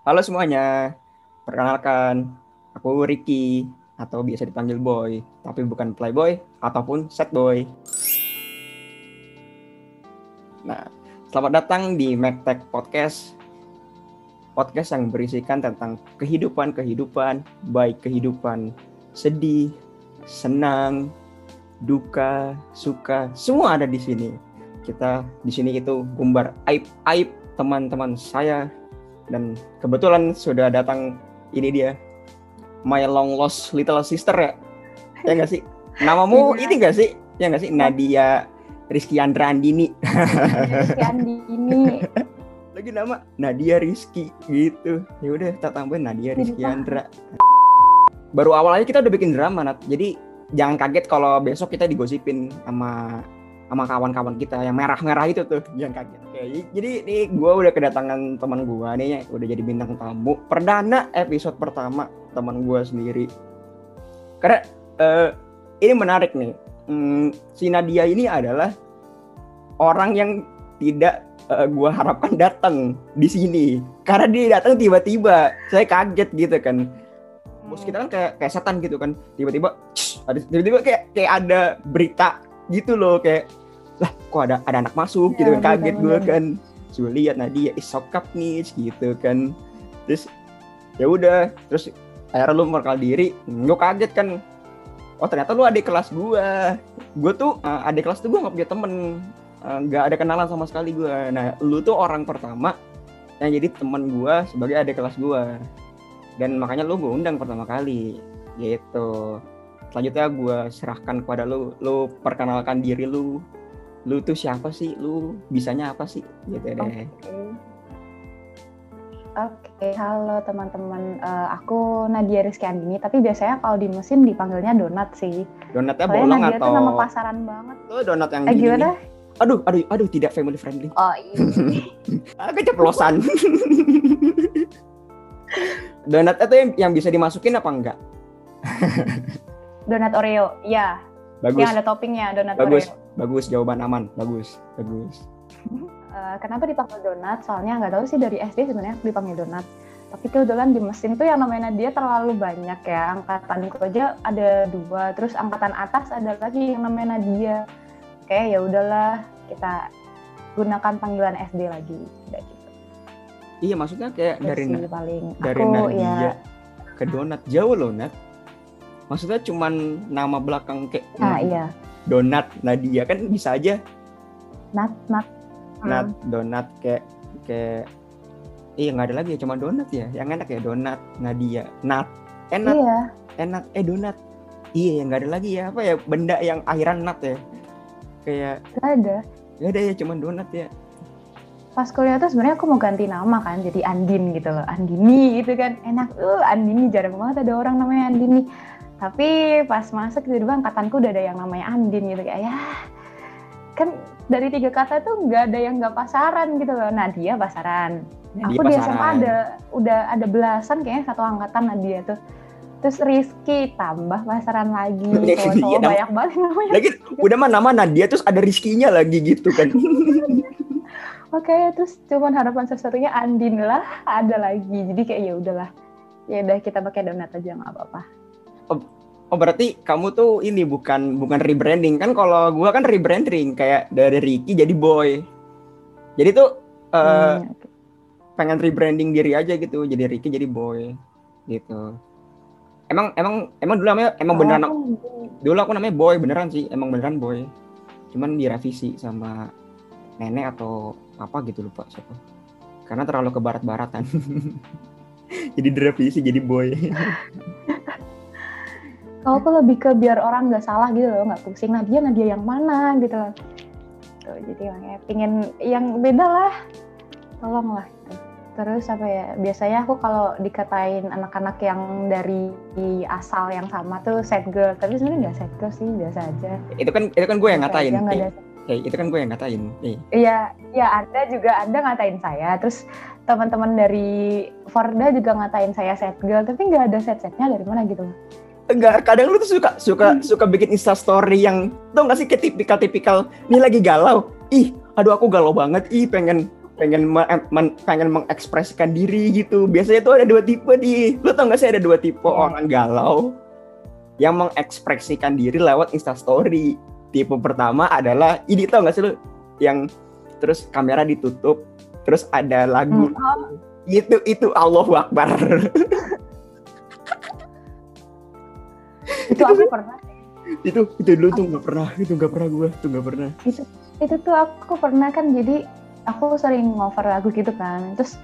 Halo semuanya, perkenalkan, aku Ricky atau biasa dipanggil Boy, tapi bukan Playboy ataupun Sad Boy. Nah, selamat datang di MacTech Podcast, podcast yang berisikan tentang kehidupan, baik kehidupan sedih, senang, duka, suka, semua ada di sini. Kita di sini itu gumbar aib-aib teman-teman saya. Dan kebetulan sudah datang ini dia, my long lost little sister ya nggak sih? Namamu ini nggak sih? Ya nggak sih? Nadia Rizky Andra Andini. Rizky Andini. Lagi nama Nadia Rizky gitu. Ya udah tak tambahin Nadia Rizky Andra. Baru awal aja kita udah bikin drama, Nat. Jadi jangan kaget kalau besok kita digosipin sama kawan-kawan kita yang merah-merah itu tuh, jangan kaget. Oke, jadi nih gue udah kedatangan teman gue nih, udah jadi bintang tamu perdana episode pertama teman gue sendiri. Karena ini menarik nih, si Nadia ini adalah orang yang tidak gue harapkan datang di sini, karena dia datang tiba-tiba, saya kaget gitu kan. Bos kita kan kayak setan gitu kan, tiba-tiba kayak ada berita gitu loh, kayak lah kok ada anak masuk gitu kan, kaget gue kan. Coba lihat Nadia sokap nih gitu kan. Terus ya udah, terus akhirnya lu perkenalkan diri, gue kaget kan. Oh ternyata lu adik kelas gue tuh adik kelas tuh gue nggak punya temen, nggak ada kenalan sama sekali gue. Nah lu tuh orang pertama yang jadi teman gue sebagai adik kelas gue, dan makanya lu gue undang pertama kali gitu. Selanjutnya gue serahkan kepada lu perkenalkan diri lu tuh siapa sih, lu bisanya apa sih gitu deh. Oke, halo teman-teman, aku Nadia Rizky Andini, tapi biasanya kalau di mesin dipanggilnya Donat sih. Donatnya soalnya bolong Nadia atau tuh nama pasaran banget. Tuh donat yang gimana? Aduh, tidak family friendly. Oh iya. Keceplosan. Donat itu yang bisa dimasukin apa enggak? Donat Oreo, ya. Bagus. Yang ada toppingnya, donat bagus. Oreo. Bagus, jawaban aman, bagus. Kenapa dipanggil donat? Soalnya nggak tahu sih, dari SD sebenarnya dipanggil donat. Tapi kebetulan di mesin tuh yang namanya Nadia terlalu banyak ya. Angkatanku aja ada 2, terus angkatan atas ada lagi yang namanya Nadia. Oke, ya udahlah, kita gunakan panggilan SD lagi, udah gitu. Iya, maksudnya kayak dari aku, Nadia ya, ke donat jauh loh, Nat. Maksudnya cuman nama belakang kayak iya. Donat Nadia kan bisa aja. Nat, donat kayak iya nggak ada lagi ya, cuma donat ya. Yang enak ya donat Nadia. Nat. Enak. Iya. Enak donat. Iya, nggak ada lagi ya, apa ya, benda yang akhiran nat ya. Kayak Gak ada ya, cuma donat ya. Pas kuliah tuh sebenarnya aku mau ganti nama kan, jadi Andin gitu loh. Andini gitu kan. Enak, Andini, jarang banget ada orang namanya Andini. Tapi pas masuk tiba-tiba angkatanku udah ada yang namanya Andin gitu, kayak ya kan dari 3 kata tuh nggak ada yang nggak pasaran gitu loh. Nadia pasaran. Aku di SMA udah ada belasan kayaknya satu angkatan Nadia tuh. Terus Rizky tambah pasaran lagi, cowok-cowok banyak banget namanya. Lagi udah mah nama Nadia terus ada Rizky-nya lagi gitu kan. Oke, terus cuman harapan satu-satunya Andin lah ada lagi. Jadi kayak ya udahlah kita pakai donat aja, nggak apa-apa. Oh berarti kamu tuh ini bukan rebranding kan? Kalau gue kan rebranding, kayak dari Ricky jadi Boy. Jadi tuh pengen rebranding diri aja gitu, jadi Ricky jadi Boy gitu. Emang dulu namanya beneran. Dulu aku namanya Boy beneran sih, emang beneran Boy. Cuman direvisi sama nenek atau apa gitu, lupa siapa. Karena terlalu ke barat-baratan. Jadi direvisi jadi Boy. Kalau aku lebih ke biar orang nggak salah gitu loh, nggak pusing Nadia yang mana gitu loh. Tuh, jadi pengen yang beda lah, tolonglah. Terus apa ya, biasanya aku kalau dikatain anak-anak yang dari asal yang sama tuh sad girl, tapi sebenarnya nggak sad girl sih, biasa aja. Itu kan gue yang ngatain. Itu kan gue yang ngatain. Iya, Anda ngatain saya. Terus teman-teman dari Forda juga ngatain saya sad girl, tapi nggak ada sad-sadnya dari mana gitu. Enggak, kadang lu tuh suka bikin Insta story yang tau nggak sih, kayak tipikal nih lagi galau. Ih, aduh aku galau banget. Ih, pengen pengen mengekspresikan diri gitu. Biasanya tuh ada dua tipe lu tau gak sih ada dua tipe orang galau yang mengekspresikan diri lewat Instastory. Tipe pertama adalah ini, tau gak sih lu, yang terus kamera ditutup terus ada lagu itu Allahu Akbar. Itu aku pernah. itu dulu tuh nggak pernah gue itu tuh aku pernah kan, jadi aku sering ngover lagu gitu kan, terus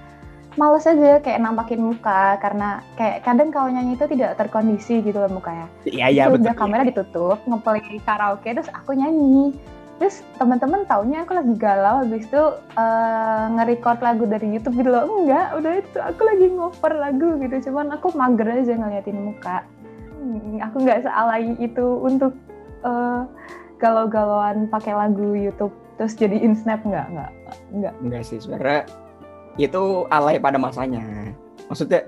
males aja kayak nampakin muka karena kayak kadang kalau nyanyi itu tidak terkondisi gitu loh mukanya. Iya betul. Udah kamera ditutup, ngeplay karaoke terus aku nyanyi. Terus teman-teman taunya aku lagi galau, habis itu nge-record lagu dari YouTube gitu loh. Enggak, udah itu aku lagi ngover lagu gitu, cuman aku mager aja ngeliatin muka. Aku nggak sealai itu untuk galau-galauan pakai lagu YouTube terus jadiin snap, enggak sih sebenarnya itu alay pada masanya. Maksudnya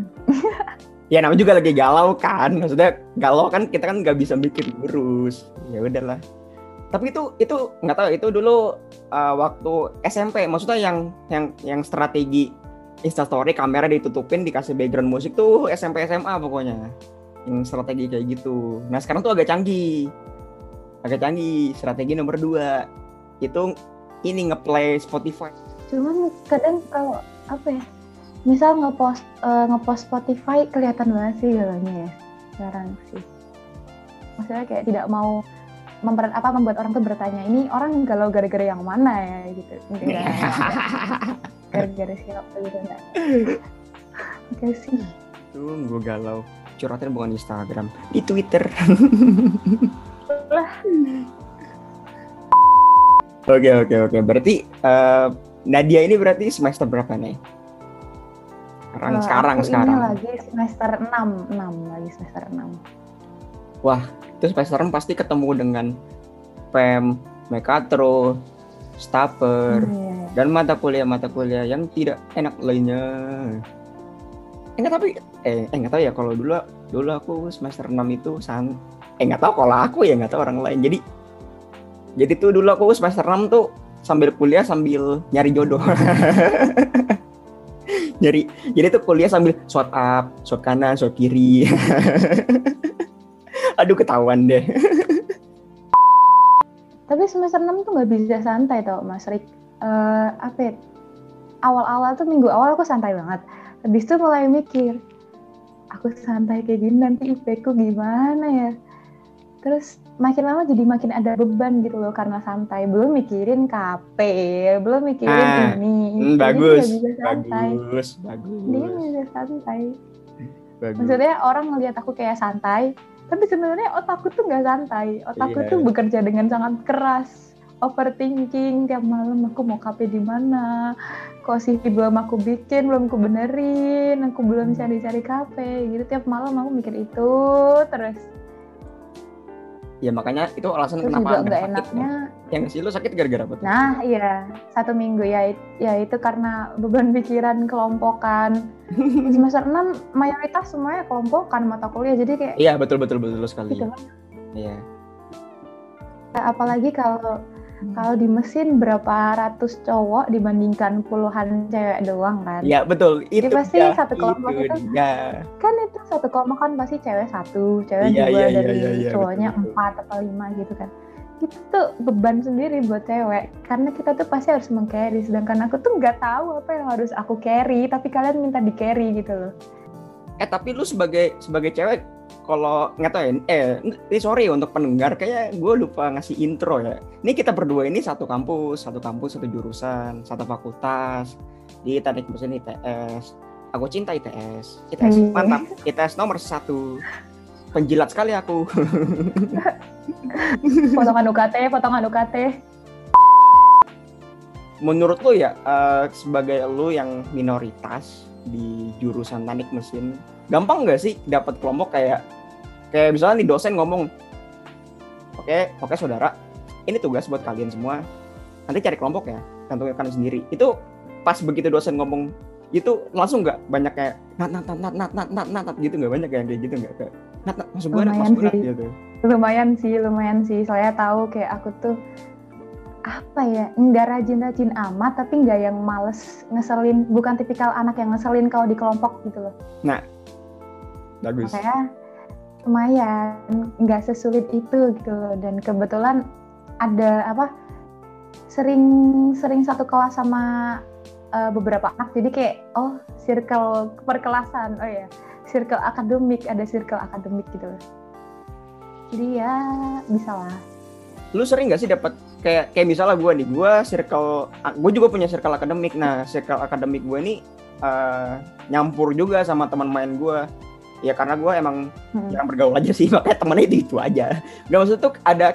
ya namanya juga lagi galau kan, maksudnya galau kan kita kan nggak bisa mikir lurus, ya udahlah. Tapi itu nggak tahu, itu dulu waktu SMP, maksudnya yang strategi Instastory kamera ditutupin dikasih background musik tuh SMP SMA pokoknya, yang strategi kayak gitu. Nah sekarang tuh agak canggih strategi nomor 2 itu ini ngeplay Spotify. Cuman kadang kalau apa ya, misal ngepost Spotify kelihatan banget sih galaunya ya sekarang sih. Maksudnya kayak tidak mau membuat orang tuh bertanya ini orang galau gara-gara yang mana ya gitu. Gara-gara siapa gitu enggak. Oke sih. Tuh gue galau. Curhatnya bukan di Instagram, di Twitter. Oke. Berarti Nadia ini berarti semester berapa nih? Sekarang. Ini lagi semester 6 lagi semester 6. Wah, itu semester 6 pasti ketemu dengan PEM, Mekatro, Staffer, dan mata kuliah yang tidak enak lainnya. Enggak tahu ya, kalau dulu aku semester 6 itu enggak tahu kalau aku ya, enggak tahu orang lain. Jadi tuh dulu aku semester 6 tuh sambil kuliah sambil nyari jodoh. Jadi tuh kuliah sambil swipe up, swipe kanan, swipe kiri. Aduh ketahuan deh. Tapi semester 6 tuh nggak bisa santai tau Mas Rik. Awal-awal tuh minggu awal aku santai banget. Habis itu mulai mikir, aku santai kayak gini nanti IP-ku gimana ya. Terus makin lama jadi makin ada beban gitu loh karena santai. Belum mikirin KP, belum mikirin ini. Bagus. Dia bisa santai. Bagus. Maksudnya orang ngelihat aku kayak santai, tapi sebenarnya otakku tuh nggak santai. Otakku tuh bekerja dengan sangat keras. Overthinking tiap malam, aku mau KP di mana? Kok sih belum aku bikin, belum aku benerin, aku belum cari-cari KP. Gitu tiap malam aku mikir itu terus. Ya makanya itu alasan terus kenapa nggak enaknya. Yang sih lu sakit gara-gara apa tuh? Nah iya, 1 minggu ya itu karena beban pikiran kelompokan. Semester 6 mayoritas semuanya kelompokan mata kuliah, jadi kayak iya betul sekali. Gitu kan? Iya. Apalagi kalau di mesin berapa ratus cowok dibandingkan puluhan cewek doang kan? Iya betul. Jadi pasti satu kelompok itu kan itu satu kelompok kan pasti cewek 1, cewek 2 dari cowoknya betul. 4 atau 5 gitu kan. Itu tuh beban sendiri buat cewek karena kita tuh pasti harus meng-carry, sedangkan aku tuh nggak tahu apa yang harus aku carry, tapi kalian minta di-carry gitu loh. Tapi lu sebagai cewek, kalau nggak tahu ya, ini sorry untuk pendengar, kayak gue lupa ngasih intro ya. Ini kita berdua ini satu kampus, satu jurusan, satu fakultas di Teknik Mesin ITS. Aku cinta ITS. ITS mantap, ITS nomor 1. Penjilat sekali aku. Potongan UKT. Menurut lu ya, sebagai lu yang minoritas di jurusan Teknik Mesin, gampang nggak sih dapat kelompok kayak misalnya nih dosen ngomong, oke saudara, ini tugas buat kalian semua, nanti cari kelompok ya, tentukan kalian sendiri. Itu pas begitu dosen ngomong itu langsung nggak banyak kayak nat gitu, nggak banyak kayak gitu, nggak kayak nat masuk gue gitu. Lumayan sih, soalnya tahu kayak aku tuh apa ya, nggak rajin-rajin amat tapi nggak yang males ngeselin, bukan tipikal anak yang ngeselin kalau di kelompok gitu loh. Nah, bagus. Makanya lumayan nggak sesulit itu gitu loh. Dan kebetulan ada sering satu kelas sama beberapa anak, jadi kayak circle perkelasan, circle akademik, ada circle akademik gitu loh. Jadi ya bisa lah. Lu sering nggak sih dapat kayak misalnya gue juga punya circle akademik. Nah, circle akademik gue nih nyampur juga sama teman main gue. Ya karena gue emang jarang bergaul aja sih, makanya temennya itu aja. Gak maksud tuh ada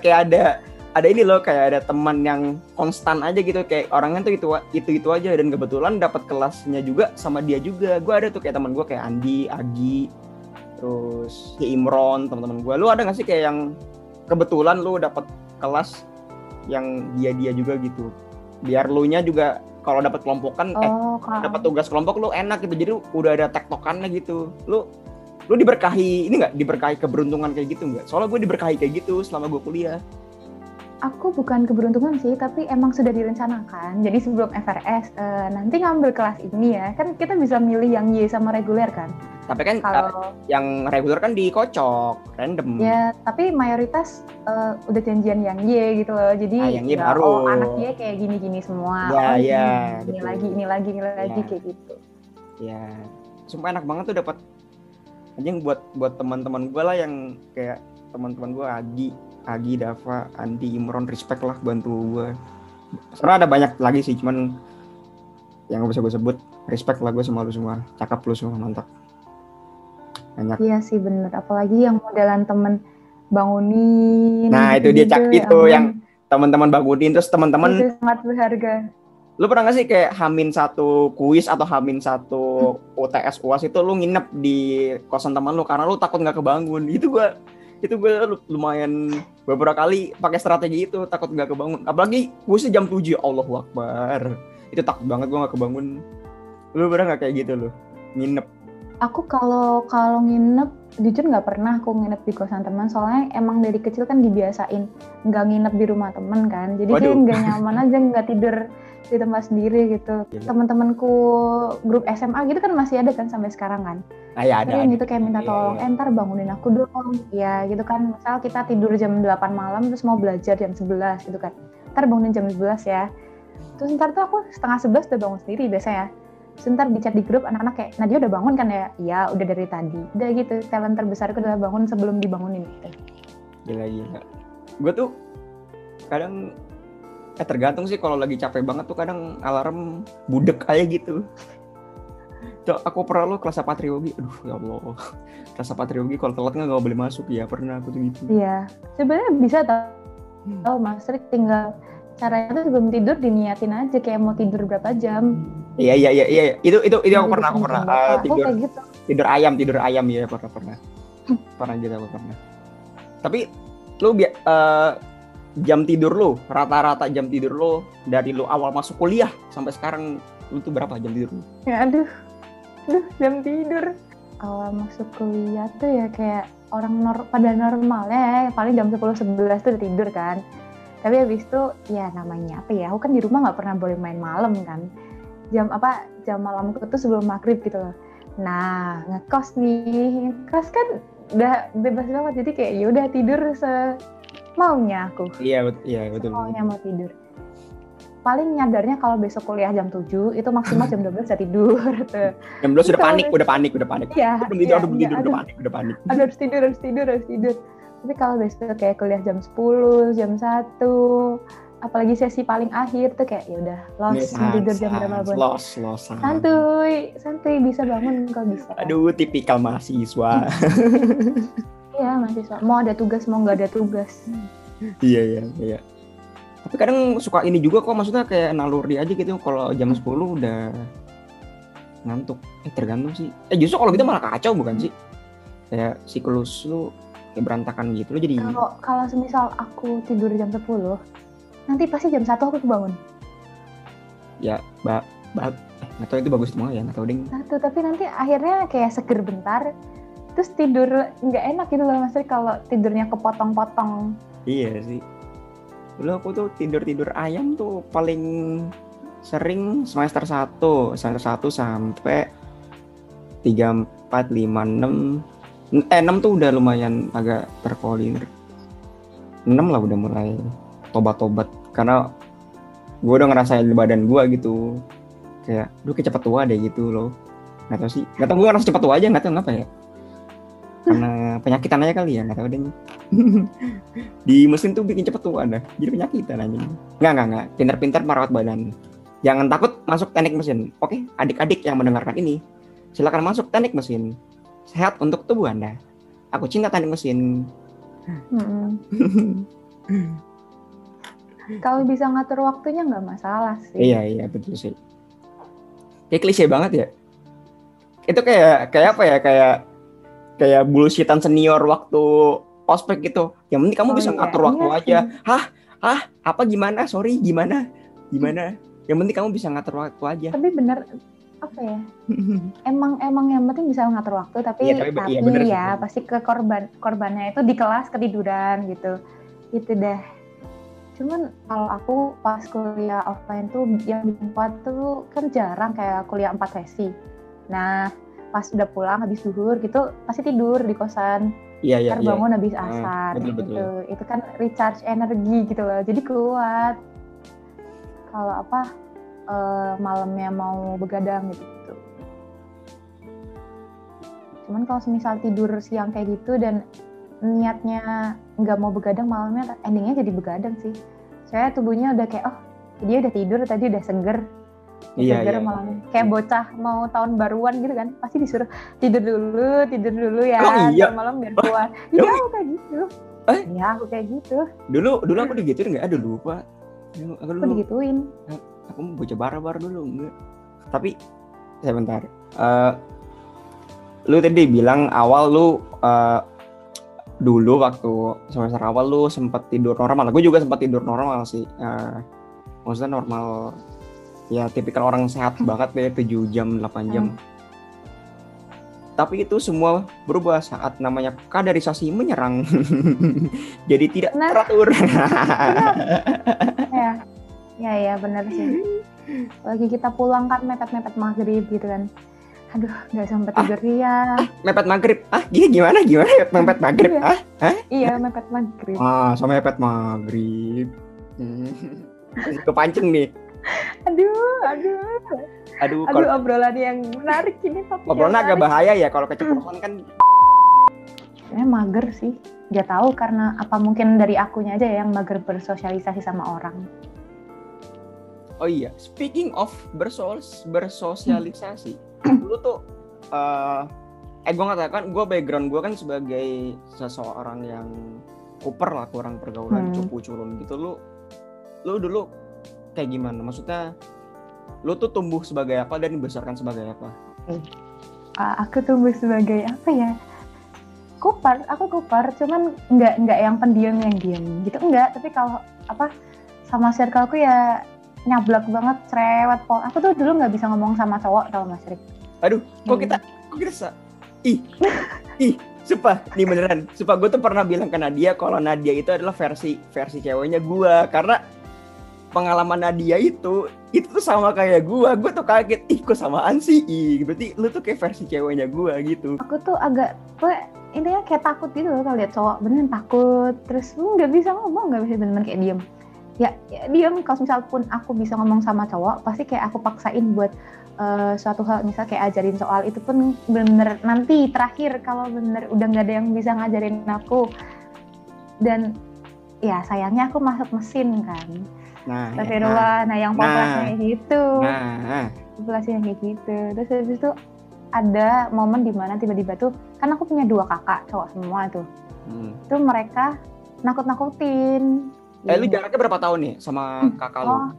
ini loh, kayak ada teman yang konstan aja gitu, kayak orangnya tuh itu aja. Dan kebetulan dapat kelasnya juga sama dia juga. Gue ada tuh kayak teman gue kayak Andi, Agi, terus Imron, teman-teman gue. Lu ada nggak sih kayak yang kebetulan lu dapat kelas yang dia juga gitu, biar lu nya juga kalau dapat kelompokan dapat tugas kelompok lu enak gitu, jadi udah ada tektokannya gitu. Lu diberkahi ini nggak, diberkahi keberuntungan kayak gitu nggak? Soalnya gue diberkahi kayak gitu selama gue kuliah. Aku bukan keberuntungan sih, tapi emang sudah direncanakan. Jadi sebelum FRS nanti ngambil kelas ini ya, kan kita bisa milih yang Y sama reguler kan. Tapi kan kalau yang reguler kan dikocok random. Ya, tapi mayoritas udah janjian yang Y gitu loh. Jadi yang Y baru. Anak Y kayak gini-gini semua. Ini lagi kayak gitu. Ya, sumpah enak banget tuh dapat. Anjing buat teman-teman gue lah, yang kayak teman-teman gue Agi, Dava, Andi, Imron, respect lah bantu gue. Sebenarnya ada banyak lagi sih, cuman yang gak bisa gue sebut. Respect lah gue sama lu semua, cakep lu semua, mantap. Banyak. Iya sih bener, apalagi yang modelan temen bangunin. Nah itu dia itu yang teman-teman bangunin, terus teman-teman. Itu sangat berharga. Lu pernah gak sih kayak H-1 kuis atau H-1 UTS UAS itu lu nginep di kosan teman lu karena lu takut gak kebangun? Itu gue lumayan beberapa kali pakai strategi itu, takut nggak kebangun. Apalagi kuisnya jam 7, Allahu Akbar. Itu takut banget gue nggak kebangun. Lu pernah nggak kayak gitu lu nginep? Aku kalau nginep jujur nggak pernah aku nginep di kosan teman, soalnya emang dari kecil kan dibiasain nggak nginep di rumah teman kan, jadi kayak nggak nyaman aja nggak tidur di tempat sendiri gitu. Teman-temanku grup SMA gitu kan masih ada kan sampai sekarang kan. Ada. Gitu kayak minta tolong, ntar bangunin aku dong. Ya gitu kan, misal kita tidur jam 8 malam terus mau belajar jam 11 gitu kan. Ntar bangunin jam 11 ya. Terus ntar tuh aku setengah 11 udah bangun sendiri biasanya. Sebentar di chat di grup anak-anak kayak, Nadia udah bangun kan ya? Iya, udah dari tadi. Udah gitu, talent terbesarku adalah bangun sebelum dibangunin gitu. Gila. Gue tuh kadang tergantung sih, kalau lagi capek banget tuh kadang alarm budek aja gitu. Tuh, aku pernah kelas patriogi. Aduh, ya Allah. Kelas patriogi kalau telat nggak boleh masuk ya, pernah aku tuh gitu. Iya, sebenarnya bisa tau Mas Rik, tinggal caranya tuh sebelum tidur diniatin aja kayak mau tidur berapa jam. Iya. Itu aku pernah. Gitu. Tidur ayam ya, pernah. Pernah gitu aku pernah. Tapi lu jam tidur lu, rata-rata jam tidur lu dari lu awal masuk kuliah sampai sekarang, lu tuh berapa jam tidur lu? Ya aduh, jam tidur awal masuk kuliah tuh ya kayak orang pada normalnya ya, paling jam 10-11 tuh udah tidur kan. Tapi habis itu ya namanya apa ya, aku kan di rumah nggak pernah boleh main malam kan. Jam malamku tuh sebelum maghrib gitu loh. Nah, ngekos kan udah bebas banget, jadi kayak ya udah tidur semaunya aku. Iya betul. Maunya mau tidur. Paling nyadarnya kalau besok kuliah jam 7, itu maksimal jam 12 bisa tidur. Jam 12 udah panik. Iya. Udah panik. Harus tidur. Tapi kalau besok kayak kuliah jam 10, jam 1, apalagi sesi paling akhir tuh kayak ya udah tidur jam berapa pun. Santuy bisa bangun kalau bisa. Aduh, tipikal mahasiswa. Iya, mahasiswa. Mau ada tugas, mau nggak ada tugas. Iya. Tapi kadang suka ini juga kok, maksudnya kayak naluri aja gitu, kalau jam 10 udah ngantuk. Tergantung sih. Justru kalau gitu malah kacau bukan sih? Kayak siklus lu kayak berantakan gitu, lo jadi. Kalau semisal aku tidur jam 10, nanti pasti jam 1 aku kebangun. Ya, nggak tahu itu bagus semua ya, nggak tahu ding. Tapi nanti akhirnya kayak seger bentar, terus tidur nggak enak gitu loh, maksudnya kalau tidurnya kepotong-potong. Iya sih. Dulu aku tuh tidur ayam tuh paling sering semester 1 sampai 3, 4, 5, 6. 6 tuh udah lumayan agak terkolir. 6 lah udah mulai tobat-tobat karena gue udah ngerasain badan gue gitu. Kayak, kayak cepet tua deh gitu loh. Gak tau sih, gak tau gue ngerasa cepet tua aja, gak tau kenapa ya. Karena penyakitan aja kali ya, gak tau deh. Di mesin tuh bikin cepet tua dah, jadi penyakitan aja. Enggak, pintar-pintar merawat badan. Jangan takut masuk teknik mesin. Oke, adik-adik yang mendengarkan ini, silakan masuk teknik mesin. Sehat untuk tubuh Anda. Aku cinta teknik mesin. Kalau bisa ngatur waktunya nggak masalah sih. Iya betul sih. Kayak klise banget ya. Itu kayak apa ya? Kayak bullshitan senior waktu ospek gitu. Yang penting kamu bisa ngatur waktu aja. Sih. Hah? Apa gimana? Sorry, gimana? Yang penting kamu bisa ngatur waktu aja. Tapi bener apa ya? emang yang penting bisa ngatur waktu, tapi ya pasti ke korbannya itu di kelas ketiduran gitu. Itu dah. Cuman kalau aku pas kuliah offline tuh yang dibuat tuh kan jarang, kayak kuliah 4 sesi. Nah, pas udah pulang habis zuhur gitu pasti tidur di kosan. Iya. Bangun habis asar gitu. Itu kan recharge energi gitu loh. Jadi kuat. Kalau malamnya mau begadang gitu. Cuman kalau misal tidur siang kayak gitu dan niatnya nggak mau begadang, malamnya endingnya jadi begadang sih. Soalnya tubuhnya udah kayak dia udah tidur tadi, udah seger. Seger malamnya. Kayak bocah mau tahun baruan gitu kan, pasti disuruh tidur dulu ya. Iya? Malam biar kuat. Iya aku kayak gitu. Iya aku kayak gitu. Dulu aku digituin nggak? Aduh lupa. Aku digituin. Aku mau bocah bara dulu enggak. Tapi sebentar. Lu tadi bilang awal lu dulu waktu semester awal lu sempat tidur normal. Gue juga sempat tidur normal sih. Maksudnya normal ya, tipikal orang sehat banget deh, 7 jam, 8 jam. Tapi itu semua berubah saat namanya kaderisasi menyerang. Jadi tidak teratur. Ya benar sih. Lagi kita pulang kan mepet-mepet maghrib gitu kan. Aduh, nggak sempat tidur ya. Mepet maghrib? Gimana mepet maghrib? Iya, mepet maghrib. So mepet maghrib. Kepancing nih. Aduh, obrolan yang menarik ini. Obrolan agak bahaya ya kalau keceplosan kan. Sebenarnya mager sih. Gak tahu karena apa, mungkin dari akunya aja yang mager bersosialisasi sama orang. Oh iya, speaking of bersosialisasi. Dulu tuh gue katakan, gue background gue kan sebagai seseorang yang kuper lah, kurang pergaulan, cupu culun gitu. Lu dulu kayak gimana? Maksudnya lu tuh tumbuh sebagai apa dan dibesarkan sebagai apa? Aku tumbuh sebagai apa ya? Aku kuper, cuman nggak yang pendiam yang diam gitu, enggak. Tapi kalau sama circleku ya nyablak banget, cerewet. Aku tuh dulu nggak bisa ngomong sama cowok tau Mas Rik. Aduh, kok kita sumpah, nih beneran. Sumpah, gue tuh pernah bilang ke Nadia kalau Nadia itu adalah versi ceweknya gue, karena pengalaman Nadia itu tuh sama kayak gue tuh kaget, kok samaan sih, berarti lu tuh kayak versi ceweknya gue gitu. Aku tuh intinya kayak takut gitu loh kalau lihat cowok, beneran takut. Terus lu nggak bisa ngomong, nggak bisa bener-bener kayak diem. Ya diem. Kalau misal pun aku bisa ngomong sama cowok, pasti kayak aku paksain buat suatu hal, misal kayak ajarin soal, itu pun bener nanti terakhir kalau bener udah nggak ada yang bisa ngajarin aku. Dan ya sayangnya aku masuk mesin kan. Yang populasinya kayak gitu. Populasinya kayak gitu. Terus habis itu ada momen dimana tiba-tiba tuh, kan aku punya 2 kakak cowok semua tuh. Itu mereka nakut-nakutin. Lu jaraknya berapa tahun nih sama kakak lu?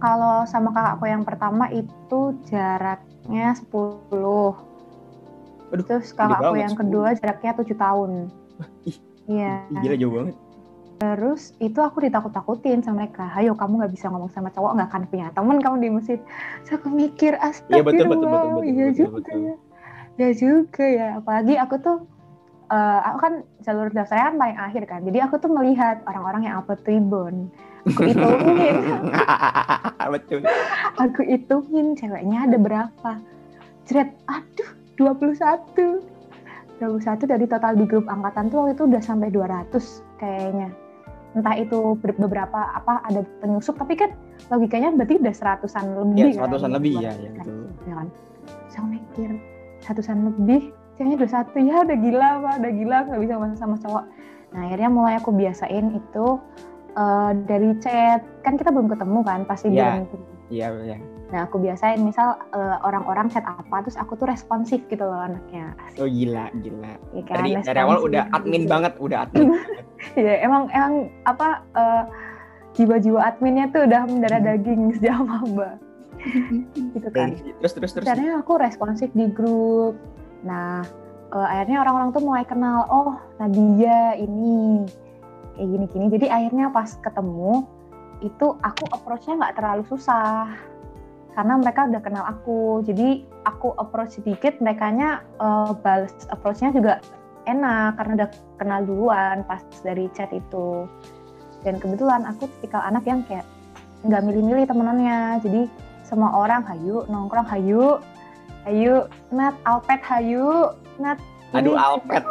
Kalau sama kakakku yang pertama itu jaraknya 10. Terus kakakku yang kedua jaraknya 7 tahun. Iya. Gila jauh banget. Terus itu aku ditakut-takutin sama mereka. Ayo kamu nggak bisa ngomong sama cowok, nggak akan punya teman kamu di mesin. Terus aku mikir, astagfirullah. Iya betul. Ya juga ya. Apalagi aku tuh aku kan jalur daftarnya kan paling akhir kan. Jadi aku tuh melihat orang-orang yang upload Tribun. Aku hitungin. Betul. Aku hitungin ceweknya ada berapa. Jret, aduh 21 dari total di grup angkatan tuh waktu itu udah sampai 200 kayaknya. Entah itu beberapa ada penyusup, tapi kan logikanya berarti udah 100-an lebih. Ya, 100-an lebih ya betul. Ya kan. Saya mikir 100-an lebih, ceweknya 21 ya udah gila nggak bisa sama cowok. Nah akhirnya mulai aku biasain itu dari chat, kan kita belum ketemu kan pasti belum. Iya. Nah aku biasain misal orang-orang chat apa, terus aku tuh responsif gitu loh anaknya. Oh gila. Ya kan, dari awal udah admin gitu. banget, udah admin. Ya emang jiwa-jiwa adminnya tuh udah mendarah daging sejak maba. Gitu kan. Terus. Caranya aku responsif di grup. Nah akhirnya orang-orang tuh mulai kenal, oh Nadia ini kayak gini-gini. Jadi akhirnya pas ketemu itu aku approach-nya nggak terlalu susah karena mereka udah kenal aku. Jadi aku approach sedikit, merekanya balas approach-nya juga enak karena udah kenal duluan pas dari chat itu. Dan kebetulan aku tipikal anak yang kayak nggak milih-milih temenannya. Jadi semua orang hayu nongkrong, hayu Nat Alpet, hayu Nat. Aduh Alpet,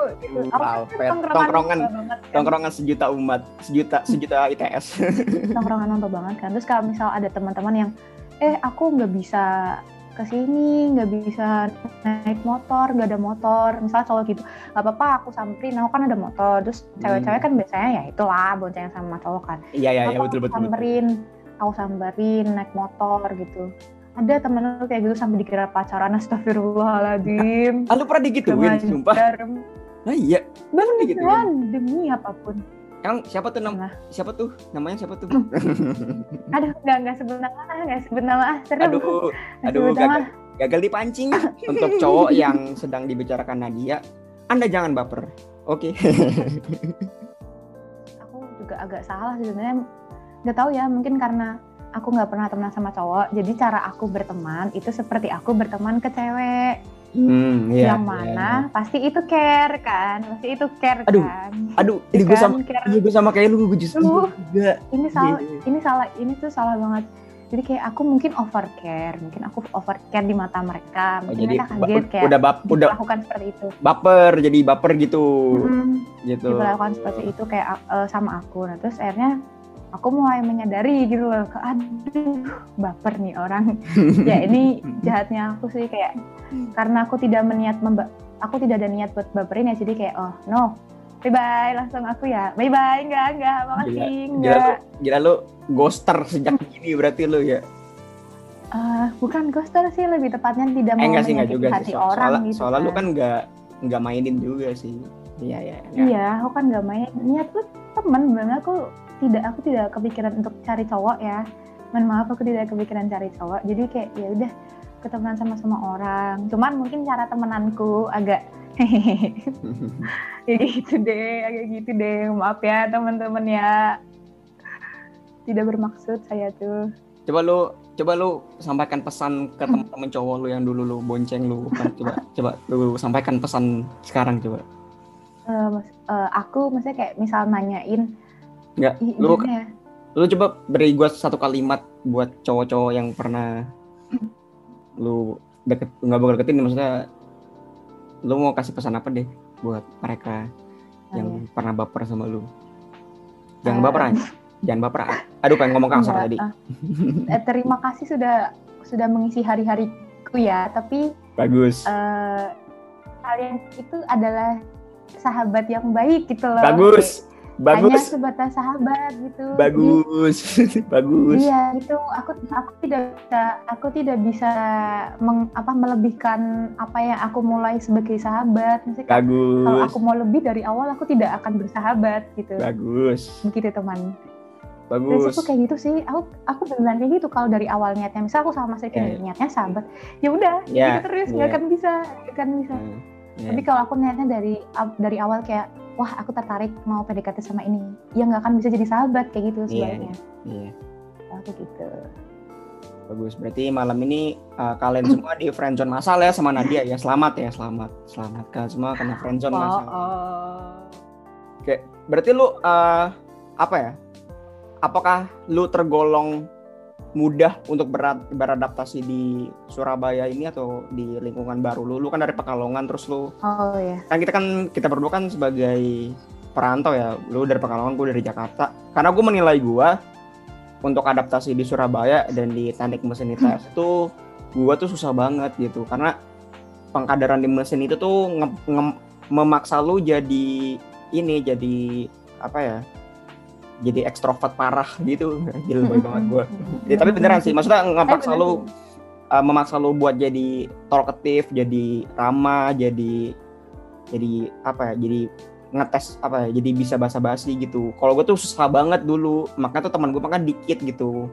tongkrongan sejuta umat, sejuta ITS. Tongkrongan nonton banget kan. Terus kalau misal ada teman-teman yang aku nggak bisa kesini, nggak bisa naik motor, nggak ada motor, misalnya cowok gitu, nggak apa-apa aku samperin, aku kan ada motor. Terus cewek-cewek kan biasanya ya itulah bonceng sama cowok kan. Iya betul. Aku samperin naik motor gitu. Ada temen lu kayak gitu sampai dikira pacaran, astagfirullahaladzim. Lu pernah digituin, sumpah? Nah iya, beneran demi apapun. Yang siapa tuh namanya siapa tuh? Aduh, nggak sebut nama, seru. Aduh, gagal dipancing. Untuk cowok yang sedang dibicarakan Nadia, Anda jangan baper, oke? Aku juga agak salah sebenarnya, nggak tahu ya, mungkin karena aku nggak pernah temenan sama cowok, jadi cara aku berteman itu seperti aku berteman ke cewek. Yang mana pasti itu care kan, Aduh, ini gue sama kayak lu, gue justru juga. Ini tuh salah banget. Jadi kayak aku mungkin overcare di mata mereka. Mungkin mereka kaget kayak udah dilakukan seperti itu. Baper gitu. Gitu. Dilakukan seperti itu kayak sama aku. Nah terus akhirnya aku mulai menyadari gitu loh, aduh baper nih orang. Ya ini jahatnya aku sih, kayak karena aku tidak ada niat buat baperin ya, jadi kayak oh no, bye langsung aku ya bye enggak makasih enggak. Gila lu ghoster sejak ini berarti lu ya? Bukan ghoster sih, lebih tepatnya tidak mau menyakiti hati orang gitu. Soalnya lu kan nggak mainin juga sih. Iya. Iya, aku kan nggak main. Niat lu temen, benar aku tidak kepikiran untuk cari cowok ya. Maaf, aku tidak kepikiran cari cowok. Jadi kayak ya udah ketemuan sama semua orang. Cuman mungkin cara temenanku agak agak gitu deh. Maaf ya teman-teman ya. Tidak bermaksud saya tuh. Coba lu sampaikan pesan ke teman-teman cowok lu yang dulu lu bonceng lu kan. Coba lu sampaikan pesan sekarang coba. Aku maksudnya kayak misal nanyain. Enggak, lu coba beri gue satu kalimat buat cowok-cowok yang pernah lu nggak deketin, maksudnya lu mau kasih pesan apa deh buat mereka yang pernah baper sama lu? Jangan baper. Aduh, pengen ngomong kasar tadi. Terima kasih sudah mengisi hari-hariku ya, tapi bagus. Kalian itu adalah sahabat yang baik gitu loh. Bagus. Hanya sebatas sahabat gitu. Bagus. Iya, itu aku tidak bisa melebihkan apa yang aku mulai sebagai sahabat. Maksudnya kalau aku mau lebih dari awal, aku tidak akan bersahabat gitu. Bagus. Begitu teman. Bagus. Prinsipku kayak gitu sih. Aku beneran kayak gitu kalau dari awal niatnya. Misal aku sama Mas Eki niatnya sahabat, ya udah, gitu terus nggak akan bisa. Tapi kalau aku niatnya dari awal kayak wah aku tertarik mau PDKT sama ini, ya nggak akan bisa jadi sahabat kayak gitu sebenarnya. Aku gitu. Bagus. Berarti malam ini kalian semua di friendzone masal ya sama Nadia ya. Selamat ya, selamat. Selamat kalian semua kena friendzone masal. Oke, berarti lu apa ya? Apakah lu tergolong mudah untuk beradaptasi di Surabaya ini atau di lingkungan baru lu? Lu kan dari Pekalongan terus lu. Oh ya. Kan kita berdua kan sebagai perantau ya. Lu dari Pekalongan, gue dari Jakarta. Karena gue menilai gue untuk adaptasi di Surabaya dan di teknik mesin ITS itu gue tuh susah banget gitu. Karena pengkaderan di mesin itu tuh memaksa lu jadi apa ya? Jadi ekstrovert parah gitu. Gila banget gue. Ya, tapi beneran sih, maksudnya memaksa lu buat jadi talkative, jadi ramah, jadi apa ya? Jadi ngetes apa ya? Jadi bisa basa-basi gitu. Kalau gue tuh susah banget dulu. Makanya tuh teman gue makan dikit gitu.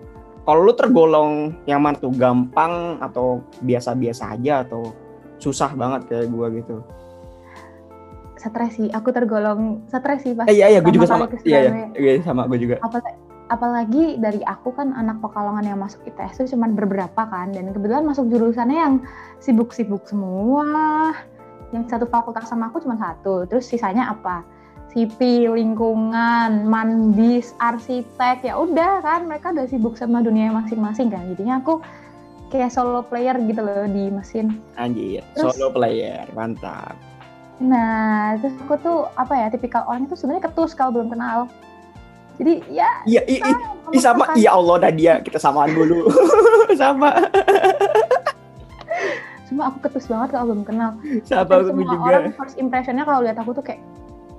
Kalau lu tergolong yang mana tuh, gampang atau biasa-biasa aja atau susah banget kayak gue gitu? Stres sih, aku tergolong stres sih pas. Iya, gue juga sama. Iya, sama gue juga. Apalagi dari aku kan anak Pekalongan yang masuk ITS itu cuma beberapa kan, dan kebetulan masuk jurusannya yang sibuk-sibuk semua. Yang satu fakultas sama aku cuma satu, terus sisanya apa? Sipil, lingkungan, mandis, arsitek, ya udah kan mereka udah sibuk sama dunia masing-masing kan. Jadinya aku kayak solo player gitu loh di mesin. Anjir, solo player, mantap. Nah, terus aku tuh apa ya, tipikal orang itu sebenarnya ketus kalau belum kenal. Jadi ya. Iya, sama. Ya Allah, Nadia, kita samaan dulu. Sama. Cuma aku ketus banget kalau belum kenal. Sama aku juga. Orang first impressionnya kalau lihat aku tuh kayak,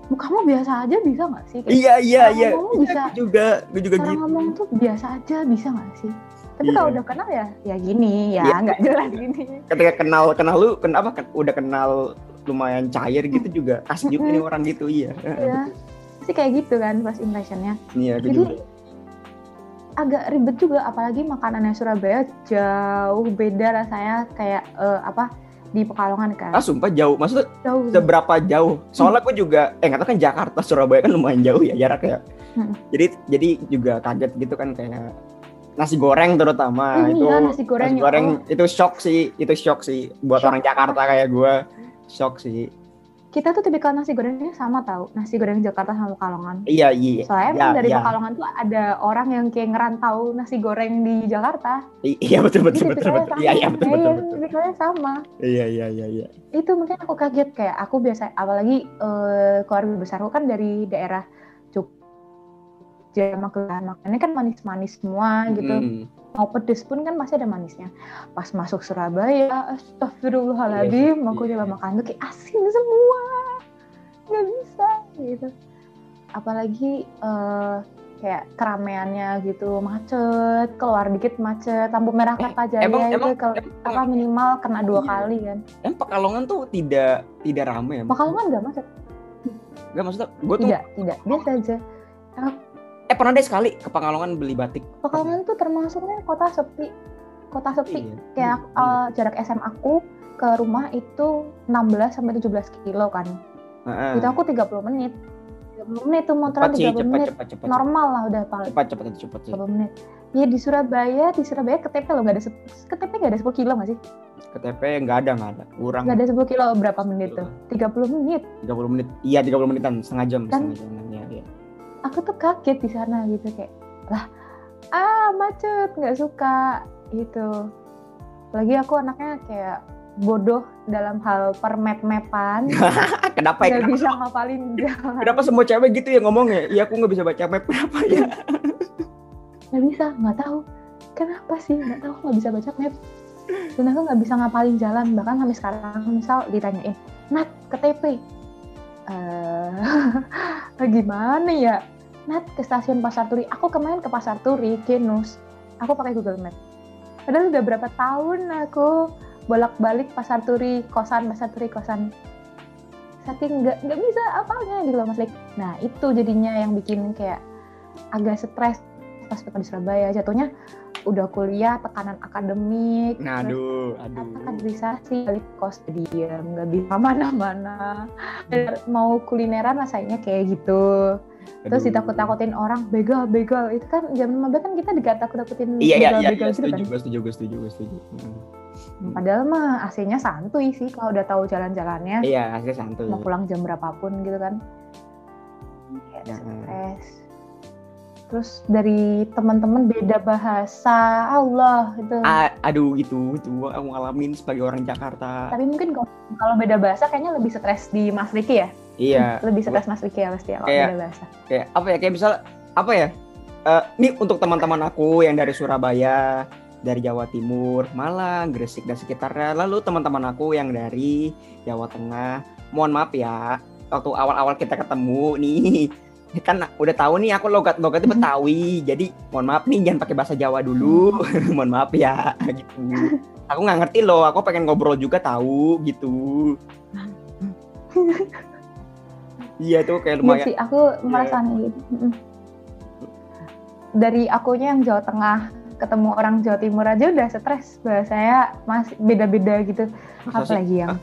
kamu biasa aja bisa nggak sih? Kayak, iya. Gue juga gitu. Cara ngomong tuh biasa aja bisa nggak sih? Tapi kalau udah kenal ya gini ya, nggak jelas gini. Ketika kenal lu, kenapa? Udah kenal lumayan cair gitu juga. Asik juga nih orang gitu, iya. Iya. Pasti kayak gitu kan first impressionnya. Iya, jadi juga agak ribet juga, apalagi makanannya Surabaya jauh beda rasanya kayak di Pekalongan kan. Sumpah jauh. Maksudnya jauh. Seberapa jauh? Soalnya gue juga nggak tahu kan, Jakarta Surabaya kan lumayan jauh ya jaraknya. Jadi juga kaget gitu kan, kayak nasi goreng terutama nasi goreng itu shock sih buat orang Jakarta kayak gue. Shock sih. Kita tuh tipikal nasi gorengnya sama tahu, nasi goreng Jakarta sama Pekalongan. Iya. Soalnya dari Pekalongan tuh ada orang yang kayak ngerantau nasi goreng di Jakarta. Iya betul. Iya betul. Tipikalnya sama. Iya. Itu mungkin aku kaget, kayak aku biasa, apalagi keluarga besarku kan dari daerah Jogja, makannya kan manis-manis semua gitu. Mau pedes pun kan masih ada manisnya. Pas masuk Surabaya, astagfirullahaladzim, aku coba makan tuh kayak asin semua, nggak bisa gitu. Apalagi kayak keramaiannya gitu, macet, keluar dikit macet, lampu merah Kertajaya itu minimal kena 2 kali kan. Pekalongan tuh tidak ramai ya? Pekalongan nggak macet. Nggak, maksudnya gue tuh tidak biasa aja. Pernah deh sekali ke Pekalongan beli batik. Pekalongan tuh termasuknya kota sepi. Iya. Kayak jarak SMA aku ke rumah itu 16-17 kilo kan. Itu aku 30 menit. 30 menit tuh motoran 30 menit. Cepat. Normal lah udah paling. Cepat. 30 menit. Ya di Surabaya KTP loh, KTP nggak ada 10 kilo nggak sih? KTP nggak ada. Kurang. Nggak ada 10 kilo, berapa menit tuh? 30 menit. 30 menit. Iya, 30 menitan, setengah jam. Ya. Aku tuh kaget di sana gitu, kayak macet, nggak suka gitu. Lagi aku anaknya kayak bodoh dalam hal permap-mapan. Kenapa bisa ngapalin jalan. Kenapa semua cewek gitu ya ngomongnya? Iya, aku nggak bisa baca map, kenapa ya? Nggak bisa, nggak tahu kenapa sih, nggak tahu, nggak bisa baca map. Dan aku nggak bisa ngapalin jalan, bahkan sampai sekarang misal ditanyain, Nat, KTP gimana ya? Nat, ke stasiun Pasar Turi. Aku kemarin ke Pasar Turi, Genus. Aku pakai Google Maps. Padahal udah berapa tahun aku bolak-balik Pasar Turi kosan. Saking nggak bisa apalnya gitu loh Mas Lik. Nah itu jadinya yang bikin kayak agak stres pas di Surabaya. Jatuhnya udah kuliah, tekanan akademik, kaderisasi, balik kos diam, nggak bisa mana-mana. Mau kulineran rasanya kayak gitu. Terus ditakut-takutin orang, begal. Itu kan zaman maba kan kita ditakut-takutin Iya, begal gitu kan. Setuju. Padahal mah AC-nya santuy sih kalau udah tahu jalan-jalannya. Iya, AC santuy. Mau pulang jam berapapun gitu kan. Kayak stres. Terus dari teman-teman beda bahasa, Allah itu. Aduh itu aku ngalamin sebagai orang Jakarta. Tapi mungkin kalau beda bahasa kayaknya lebih stres di Mas Riki ya. Iya. Lebih stres Mas Riki ya pasti ya kalau beda bahasa. Kayak apa ya? Kayak misal apa ya? Ini untuk teman-teman aku yang dari Surabaya, dari Jawa Timur, Malang, Gresik dan sekitarnya. Lalu teman-teman aku yang dari Jawa Tengah. Mohon maaf ya, waktu awal-awal kita ketemu nih, kan udah tahu nih aku logatnya Betawi. Jadi mohon maaf nih, jangan pakai bahasa Jawa dulu. Mohon maaf ya gitu. Aku nggak ngerti loh, aku pengen ngobrol juga tahu gitu. Iya tuh kayak lumayan. Iya sih, aku merasa gitu. Dari akunya yang Jawa Tengah ketemu orang Jawa Timur aja udah stres, bahasanya masih beda-beda gitu. Apalagi yang